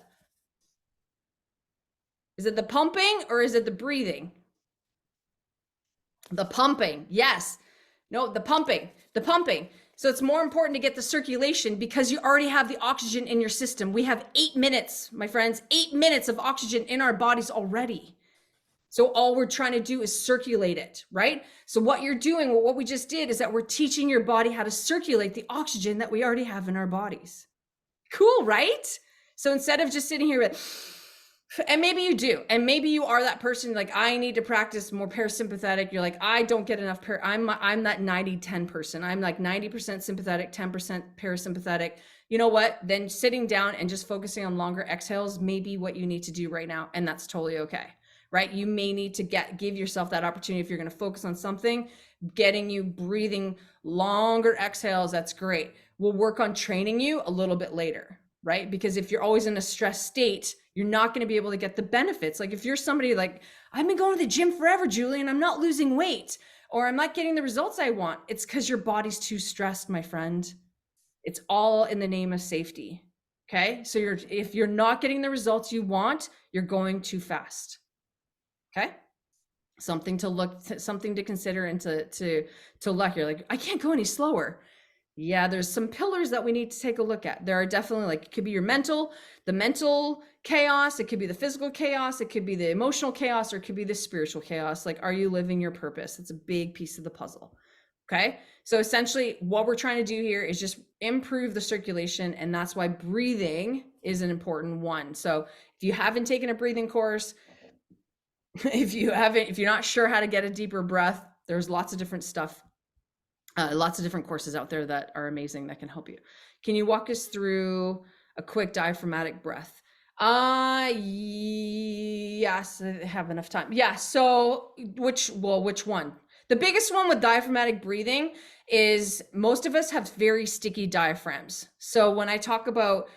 pumping, or is it the breathing? The pumping, yes. No, the pumping. So it's more important to get the circulation because you already have the oxygen in your system. We have 8 minutes, my friends, 8 minutes of oxygen in our bodies already. So all we're trying to do is circulate it, right? So what you're doing, what we just did, is that we're teaching your body how to circulate the oxygen that we already have in our bodies. Cool, right? So instead of just sitting here with, and maybe you do, and maybe you are that person like, I need to practice more parasympathetic. You're like, I don't get enough. I'm that 90-10 person. I'm like 90% sympathetic, 10% parasympathetic. You know what? Then sitting down and just focusing on longer exhales may be what you need to do right now, and that's totally okay. Right? You may need to give yourself that opportunity if you're going to focus on something, getting you breathing longer exhales. That's great. We'll work on training you a little bit later, right? Because if you're always in a stress state, you're not going to be able to get the benefits. Like if you're somebody like, I've been going to the gym forever, Julie, and I'm not losing weight, or I'm not getting the results I want. It's because your body's too stressed, my friend. It's all in the name of safety. Okay. So if you're not getting the results you want, you're going too fast. Okay. Something to consider and to look. You're like, I can't go any slower. Yeah, there's some pillars that we need to take a look at. There are definitely, like, it could be the mental chaos. It could be the physical chaos. It could be the emotional chaos, or it could be the spiritual chaos. Like, are you living your purpose? It's a big piece of the puzzle. Okay. So essentially what we're trying to do here is just improve the circulation. And that's why breathing is an important one. So if you haven't taken a breathing course, if you're not sure how to get a deeper breath, there's lots of different stuff, lots of different courses out there that are amazing that can help you. Can you walk us through a quick diaphragmatic breath? Yes, I have enough time. Yeah. So which one? The biggest one with diaphragmatic breathing is most of us have very sticky diaphragms. So when I talk about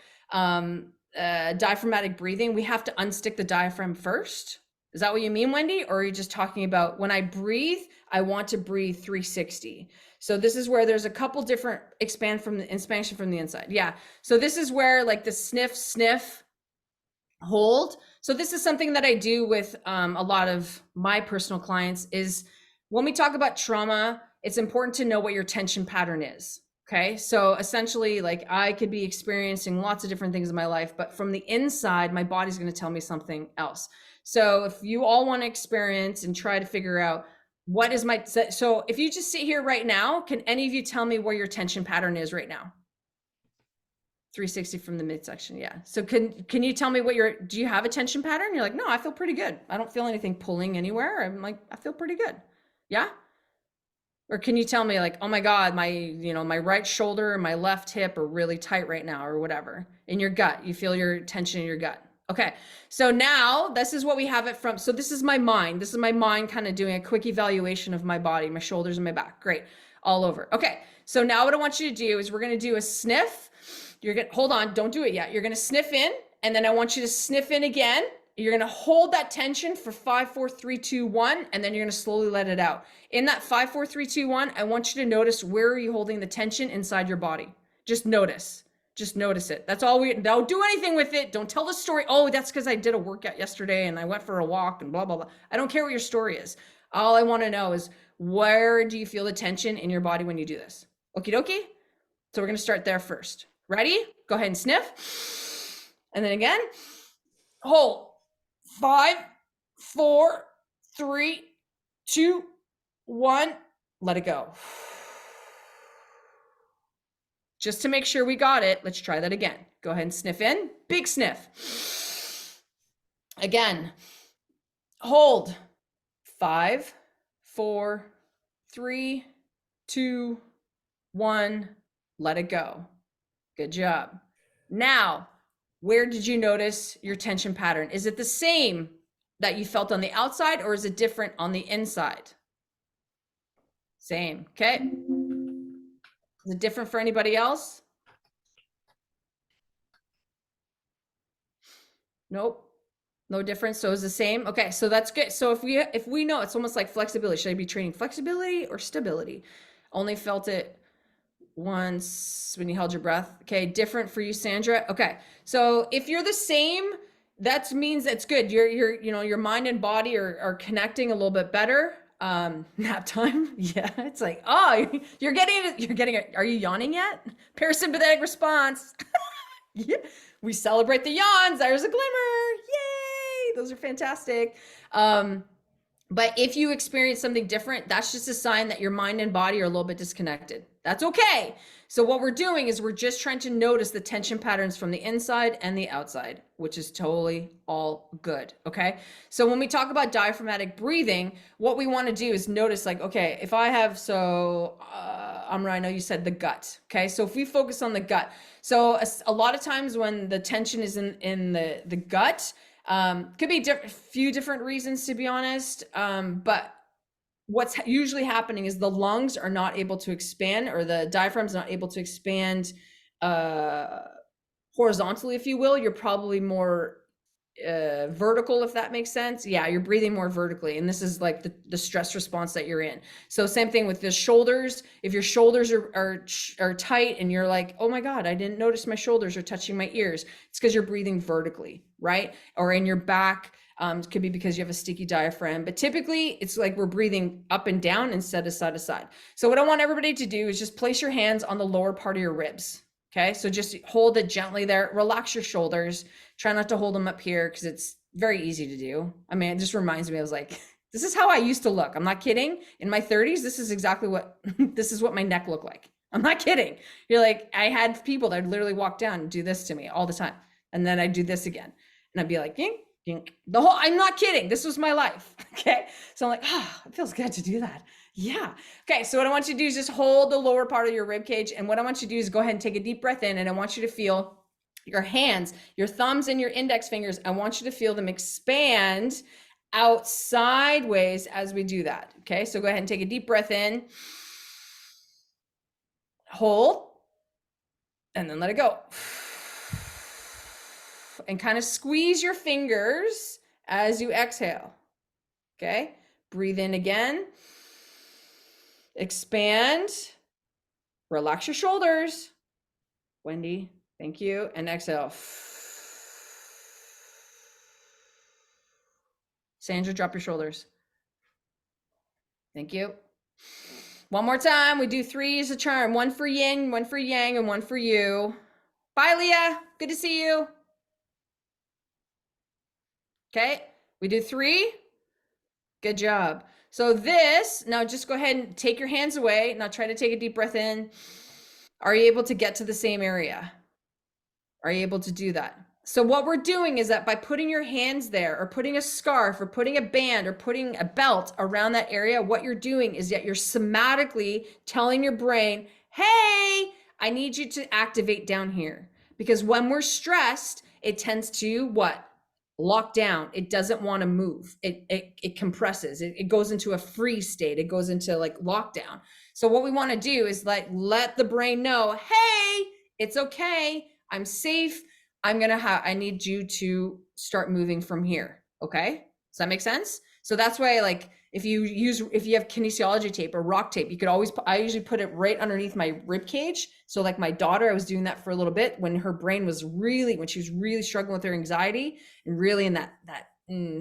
diaphragmatic breathing, we have to unstick the diaphragm first. Is that what you mean, Wendy? Or are you just talking about when I breathe, I want to breathe 360? So this is where there's a couple different expansion from the inside. Yeah. So this is where like the sniff, hold. So this is something that I do with a lot of my personal clients is when we talk about trauma, it's important to know what your tension pattern is. Okay. So essentially, like I could be experiencing lots of different things in my life, but from the inside, my body's going to tell me something else. So if you all want to experience and try to figure out what is my, so if you just sit here right now, can any of you tell me where your tension pattern is right now? 360 from the midsection. Yeah. So can you tell me do you have a tension pattern? You're like, no, I feel pretty good. I don't feel anything pulling anywhere. I'm like, I feel pretty good. Yeah. Or can you tell me like, oh my God, my right shoulder and my left hip are really tight right now or whatever in your gut, you feel your tension in your gut. Okay. So now this is what we have it from. So this is my mind. This is my mind kind of doing a quick evaluation of my body, my shoulders and my back. Great. All over. Okay. So now what I want you to do is we're going to do a sniff. Hold on, don't do it yet. You're going to sniff in, and then I want you to sniff in again. You're going to hold that tension for 5, 4, 3, 2, 1, and then you're going to slowly let it out. In that 5, 4, 3, 2, 1, I want you to notice where are you holding the tension inside your body. Just notice. Just notice it. That's all don't do anything with it. Don't tell the story. Oh, that's because I did a workout yesterday and I went for a walk and blah, blah, blah. I don't care what your story is. All I want to know is where do you feel the tension in your body when you do this? Okie dokie. So we're going to start there first. Ready? Go ahead and sniff. And then again, hold. 5, 4, 3, 2, 1. Let it go. Just to make sure we got it, let's try that again. Go ahead and sniff in. Big sniff. Again, hold. 5, 4, 3, 2, 1. Let it go. Good job. Now, where did you notice your tension pattern? Is it the same that you felt on the outside or is it different on the inside? Same. Okay. Is it different for anybody else? Nope. No difference. So it's the same. Okay. So that's good. So if we know, it's almost like flexibility. Should I be training flexibility or stability? Only felt it once when you held your breath. Okay. Different for you, Sandra. Okay. So if you're the same, that means that's good. Your mind and body are connecting a little bit better. Nap time. Yeah. It's like, oh, you're getting it. Are you yawning yet? Parasympathetic response. Yeah. We celebrate the yawns. There's a glimmer. Yay. Those are fantastic. But if you experience something different, that's just a sign that your mind and body are a little bit disconnected. That's okay. So what we're doing is we're just trying to notice the tension patterns from the inside and the outside, which is totally all good. Okay. So when we talk about diaphragmatic breathing, what we want to do is notice like, okay, if I have, Amra, I know you said the gut. Okay. So if we focus on the gut, so a lot of times when the tension is in the gut, could be few different reasons, to be honest. But what's usually happening is the lungs are not able to expand, or the diaphragm is not able to expand horizontally, if you will. You're probably more vertical, if that makes sense. Yeah, you're breathing more vertically, and this is like the stress response that you're in. So same thing with the shoulders. If your shoulders are tight and you're like, oh my God, I didn't notice my shoulders are touching my ears, it's because you're breathing vertically, right? Or in your back, it could be because you have a sticky diaphragm, but typically it's like we're breathing up and down instead of side to side. So what I want everybody to do is just place your hands on the lower part of your ribs. Okay, so just hold it gently there. Relax your shoulders. Try not to hold them up here because it's very easy to do. I mean, it just reminds me, I was like, This is how I used to look. I'm not kidding. In my 30s, this is exactly what this is what my neck looked like. I'm not kidding. You're like, I had people that would literally walk down and do this to me all the time. And then I'd do this again. And I'd be like, yink, yink. I'm not kidding. This was my life. Okay. So I'm like, it feels good to do that. Yeah. Okay. So what I want you to do is just hold the lower part of your rib cage. And what I want you to do is go ahead and take a deep breath in. And I want you to feel your hands, your thumbs and your index fingers. I want you to feel them expand out sideways as we do that. Okay. So go ahead and take a deep breath in, hold, and then let it go. And kind of squeeze your fingers as you exhale. Okay. Breathe in again. Expand. Relax your shoulders. Wendy, thank you. And exhale. Sandra, drop your shoulders. Thank you. One more time. We do 3 as a charm. 1 for yin, 1 for yang, and 1 for you. Bye, Leah. Good to see you. Okay. We do 3. Good job. So this, now just go ahead and take your hands away. Now try to take a deep breath in. Are you able to get to the same area? Are you able to do that? So what we're doing is that by putting your hands there, or putting a scarf, or putting a band, or putting a belt around that area, what you're doing is that you're somatically telling your brain, hey, I need you to activate down here. Because when we're stressed, it tends to what? Lock down. It doesn't want to move. It compresses. It goes into a freeze state. It goes into like lockdown. So what we want to do is like let the brain know, hey, it's okay. I'm safe. I need you to start moving from here. Okay. Does that make sense? So that's why, like, if you have kinesiology tape or rock tape, you could always, I usually put it right underneath my rib cage. So like my daughter, I was doing that for a little bit when her brain was when she was really struggling with her anxiety and really in that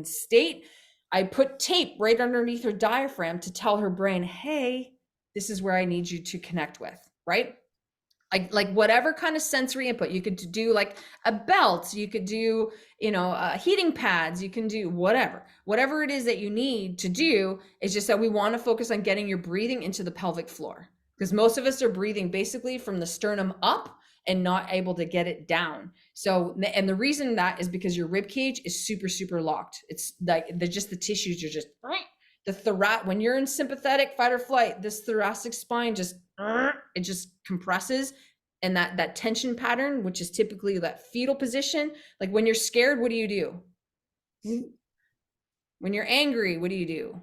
state, I put tape right underneath her diaphragm to tell her brain, hey, this is where I need you to connect with, right? Like whatever kind of sensory input you could do, like a belt, you could do, heating pads, you can do whatever it is that you need to do. Is just that we want to focus on getting your breathing into the pelvic floor, because most of us are breathing basically from the sternum up and not able to get it down. So, and the reason that is because your rib cage is super, super locked. It's like the tissues are just when you're in sympathetic fight or flight, this thoracic spine it just compresses, and that tension pattern, which is typically that fetal position. Like when you're scared, what do you do? When you're angry, what do you do?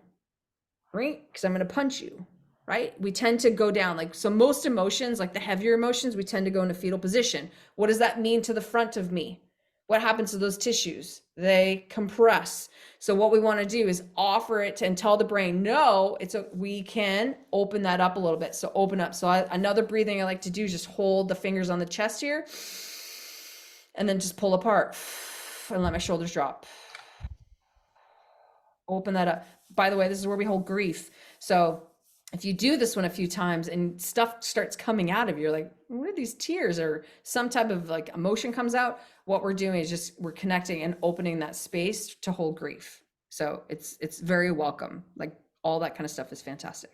Right? Because I'm going to punch you. Right? We tend to go down. Like, so most emotions, like the heavier emotions, we tend to go into fetal position. What does that mean to the front of me? What happens to those tissues? They compress. So what we want to do is offer it and tell the brain, no, we can open that up a little bit. So open up. So another breathing I like to do is just hold the fingers on the chest here and then just pull apart and let my shoulders drop. Open that up. By the way, this is where we hold grief. So if you do this one a few times and stuff starts coming out of you, you're like, what are these tears, or some type of like emotion comes out, what we're doing is just we're connecting and opening that space to hold grief. So it's very welcome. Like all that kind of stuff is fantastic.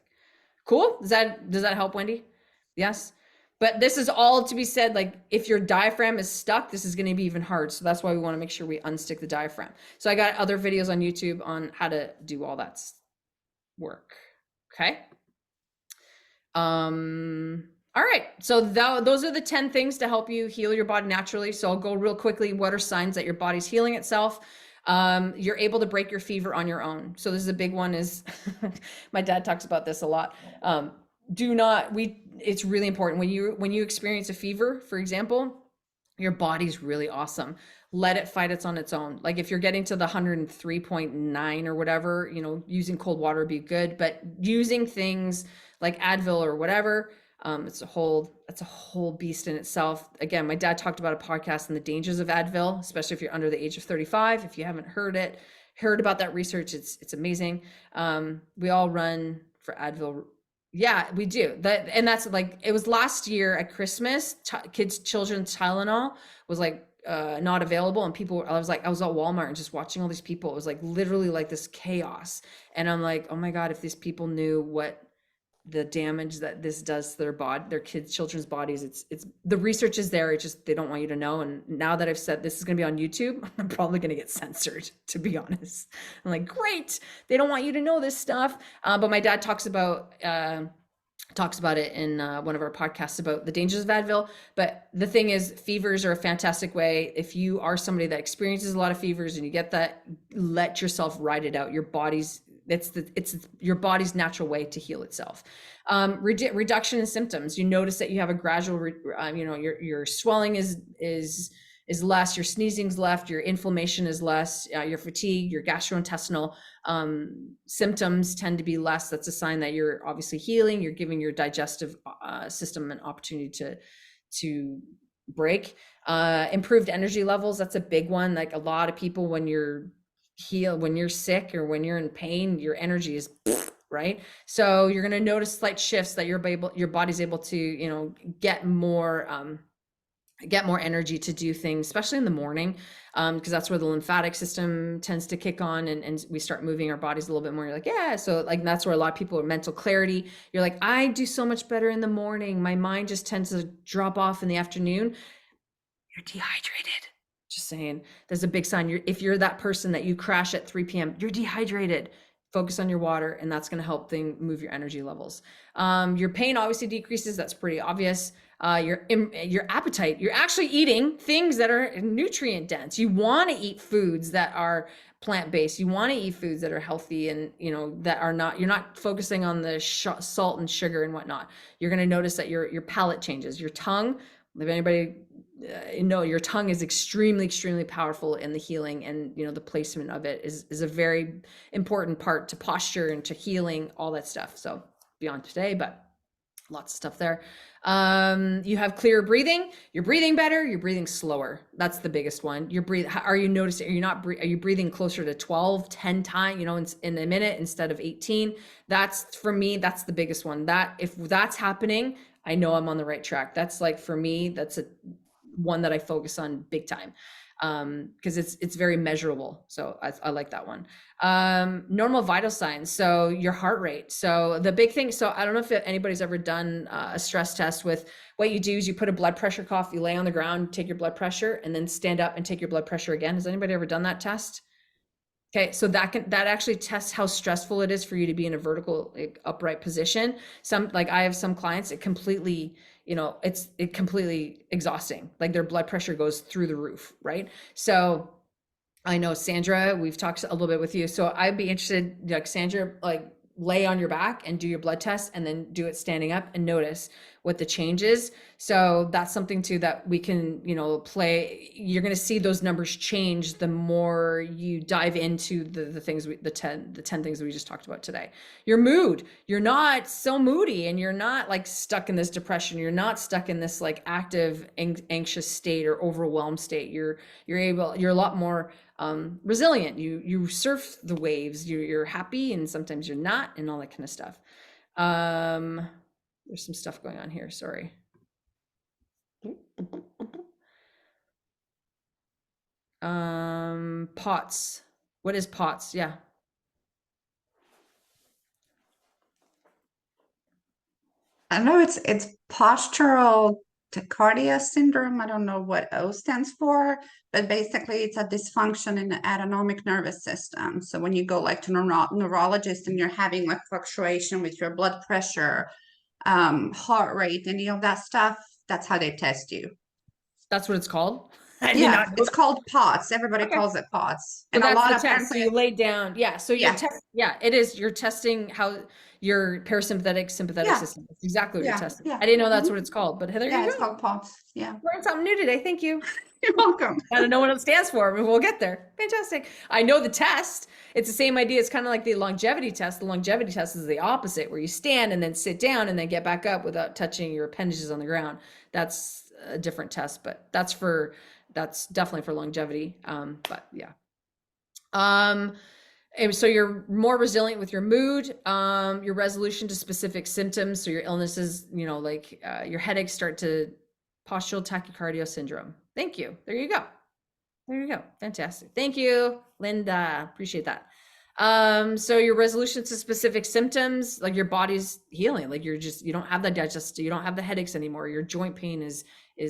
Cool. Does that help, Wendy? Yes. But this is all to be said, like if your diaphragm is stuck, this is going to be even hard. So that's why we want to make sure we unstick the diaphragm. So I got other videos on YouTube on how to do all that work. Okay. All right. So those are the 10 things to help you heal your body naturally. So I'll go real quickly. What are signs that your body's healing itself? You're able to break your fever on your own. So this is a big one, is my dad talks about this a lot. It's really important when you experience a fever, for example, your body's really awesome. Let it fight on its own. Like if you're getting to the 103.9 or whatever, using cold water would be good, but using things like Advil or whatever, it's a whole beast in itself. Again, my dad talked about a podcast on the dangers of Advil, especially if you're under the age of 35. If you haven't heard about that research, it's amazing. We all run for Advil. Yeah, we do. And that's like, it was last year at Christmas, children's Tylenol was like not available, and people, I was like, I was at Walmart and just watching all these people. It was like literally like this chaos. And I'm like, oh my God, if these people knew what the damage that this does to their body, their kids, children's bodies, it's the research is there. It's just, they don't want you to know. And now that I've said this is going to be on YouTube, I'm probably going to get censored, to be honest. I'm like, great. They don't want you to know this stuff. But my dad talks about it in one of our podcasts about the dangers of Advil. But the thing is, fevers are a fantastic way. If you are somebody that experiences a lot of fevers and you get that, let yourself ride it out. Your body's, it's your body's natural way to heal itself. Reduction in symptoms. You notice that you have a gradual, your swelling is less, your sneezing's left, your inflammation is less, your fatigue, your gastrointestinal symptoms tend to be less. That's a sign that you're obviously healing. You're giving your digestive system an opportunity to break. Improved energy levels. That's a big one. Like a lot of people, when you're sick or when you're in pain, your energy is right. So you're going to notice slight shifts that your body's able to, get more energy to do things, especially in the morning, because that's where the lymphatic system tends to kick on, and we start moving our bodies a little bit more. You're like, yeah. So like, that's where a lot of people are mental clarity. You're like, I do so much better in the morning. My mind just tends to drop off in the afternoon. You're dehydrated. Just saying, there's a big sign. If you're that person that you crash at 3 p.m., you're dehydrated. Focus on your water, and that's going to help move your energy levels. Your pain obviously decreases. That's pretty obvious. Your appetite, you're actually eating things that are nutrient dense. You want to eat foods that are plant-based. You want to eat foods that are healthy, and that are not, you're not focusing on the salt and sugar and whatnot. You're going to notice that your palate changes. Your tongue, if anybody your tongue is extremely powerful in the healing, and the placement of it is a very important part to posture and to healing, all that stuff. So beyond today, but lots of stuff there. You have clearer breathing. You're breathing better. You're breathing slower. That's the biggest one. Are you noticing? Are you breathing closer to 12, 10 times, in a minute instead of 18? That's, for me, that's the biggest one. That, if that's happening, I know I'm on the right track. That's like, for me, that's a one that I focus on big time, because it's very measurable. So I like that one. Normal vital signs. So your heart rate. So the big thing, so I don't know if anybody's ever done a stress test. With what you do is you put a blood pressure cuff, you lay on the ground, take your blood pressure, and then stand up and take your blood pressure again. Has anybody ever done that test? Okay, so that actually tests how stressful it is for you to be in a vertical, upright position. I have some clients, it completely, it's completely exhausting. Like their blood pressure goes through the roof, right? So I know, Sandra, we've talked a little bit with you. So I'd be interested, like, Sandra, like, lay on your back and do your blood test, and then do it standing up and notice what the change is. So that's something too that we can, play. You're going to see those numbers change the more you dive into the things, the 10 things that we just talked about today. Your mood, you're not so moody, and you're not like stuck in this depression. You're not stuck in this like active anxious state or overwhelmed state. You're a lot more resilient. You surf the waves. You're happy, and sometimes you're not, and all that kind of stuff. There's some stuff going on here. Sorry. POTS. What is POTS? Yeah. I know it's postural tachycardia syndrome. I don't know what O stands for, but basically it's a dysfunction in the autonomic nervous system. So when you go like to neurologist and you're having like fluctuation with your blood pressure, heart rate, any of that stuff, that's how they test you. That's what it's called. I did Yeah, not know. it's called POTS. Everybody Okay. calls it POTS. So And a that's lot the of test. parents So you lay down. Yeah. So you're it is. You're testing how your parasympathetic, sympathetic system. That's exactly what you're testing. Yeah. I didn't know that's what it's called, but Heather, Yeah, it's called POTS. Yeah. Learned something new today. Thank you. You're welcome. I don't know what it stands for, but we'll get there. Fantastic. I know the test. It's the same idea. It's kind of like the longevity test. The longevity test is the opposite, where you stand and then sit down and then get back up without touching your appendages on the ground. That's a different test, but that's definitely for longevity. But yeah. And so you're more resilient with your mood, your resolution to specific symptoms. So your illnesses, your headaches start to postural tachycardia syndrome. Thank you. There you go. There you go. Fantastic. Thank you, Linda. Appreciate that. So your resolution to specific symptoms, like your body's healing, like you don't have the digestive, you don't have the headaches anymore. Your joint pain is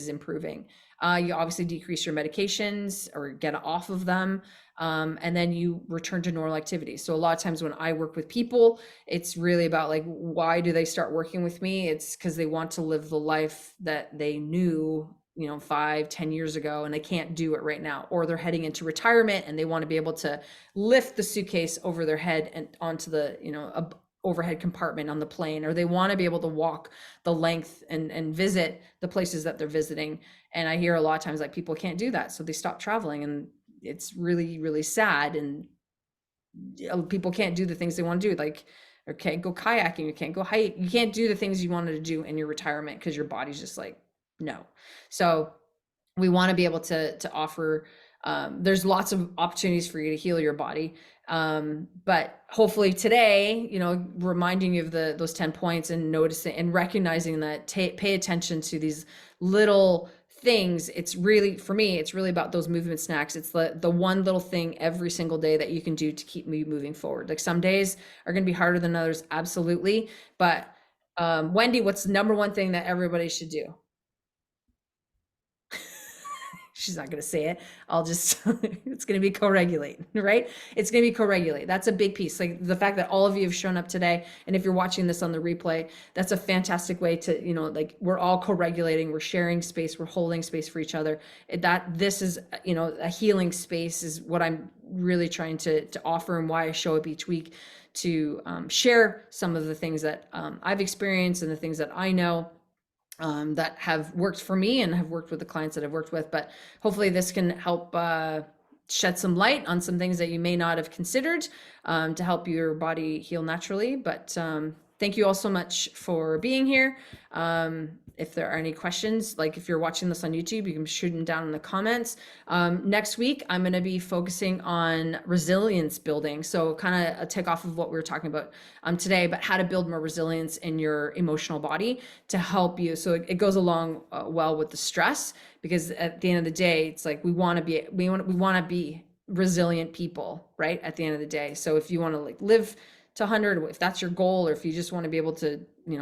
improving. You obviously decrease your medications or get off of them. And then you return to normal activity. So a lot of times when I work with people, it's really about like, why do they start working with me? It's because they want to live the life that they knew, 5, 10 years ago, and they can't do it right now, or they're heading into retirement and they want to be able to lift the suitcase over their head and onto the, overhead compartment on the plane, or they want to be able to walk the length and visit the places that they're visiting. And I hear a lot of times like people can't do that, so they stop traveling, and it's really, really sad. And people can't do the things they want to do, like, or can't go kayaking, you can't go hike, you can't do the things you wanted to do in your retirement because your body's just like, no. So we want to be able to offer, there's lots of opportunities for you to heal your body. But hopefully today, reminding you of those 10 points and noticing and recognizing that, pay attention to these little things. It's really, for me, it's really about those movement snacks. It's the one little thing every single day that you can do to keep me moving forward. Like some days are going to be harder than others. Absolutely. But Wendy, what's the number one thing that everybody should do? She's not going to say it. I'll just, it's going to be co-regulate, right? It's going to be co-regulate. That's a big piece. Like the fact that all of you have shown up today. And if you're watching this on the replay, that's a fantastic way to, like we're all co-regulating, we're sharing space, we're holding space for each other. This is, a healing space is what I'm really trying to offer, and why I show up each week to share some of the things that I've experienced and the things that I know that have worked for me and have worked with the clients that I've worked with. But hopefully this can help shed some light on some things that you may not have considered to help your body heal naturally. But thank you all so much for being here. If there are any questions, like if you're watching this on YouTube, you can shoot them down in the comments. Next week, I'm going to be focusing on resilience building. So kind of a take off of what we were talking about today, but how to build more resilience in your emotional body to help you. So it goes along well with the stress, because at the end of the day, it's like we want to be resilient people, right? At the end of the day. So if you want to like live to 100, if that's your goal, or if you just want to be able to,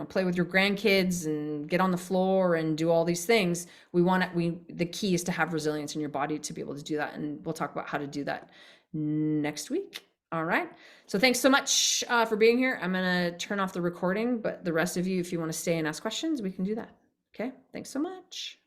play with your grandkids and get on the floor and do all these things, the key is to have resilience in your body to be able to do that. And we'll talk about how to do that next week. All right. So thanks so much for being here. I'm going to turn off the recording, but the rest of you, if you want to stay and ask questions, we can do that. Okay. Thanks so much.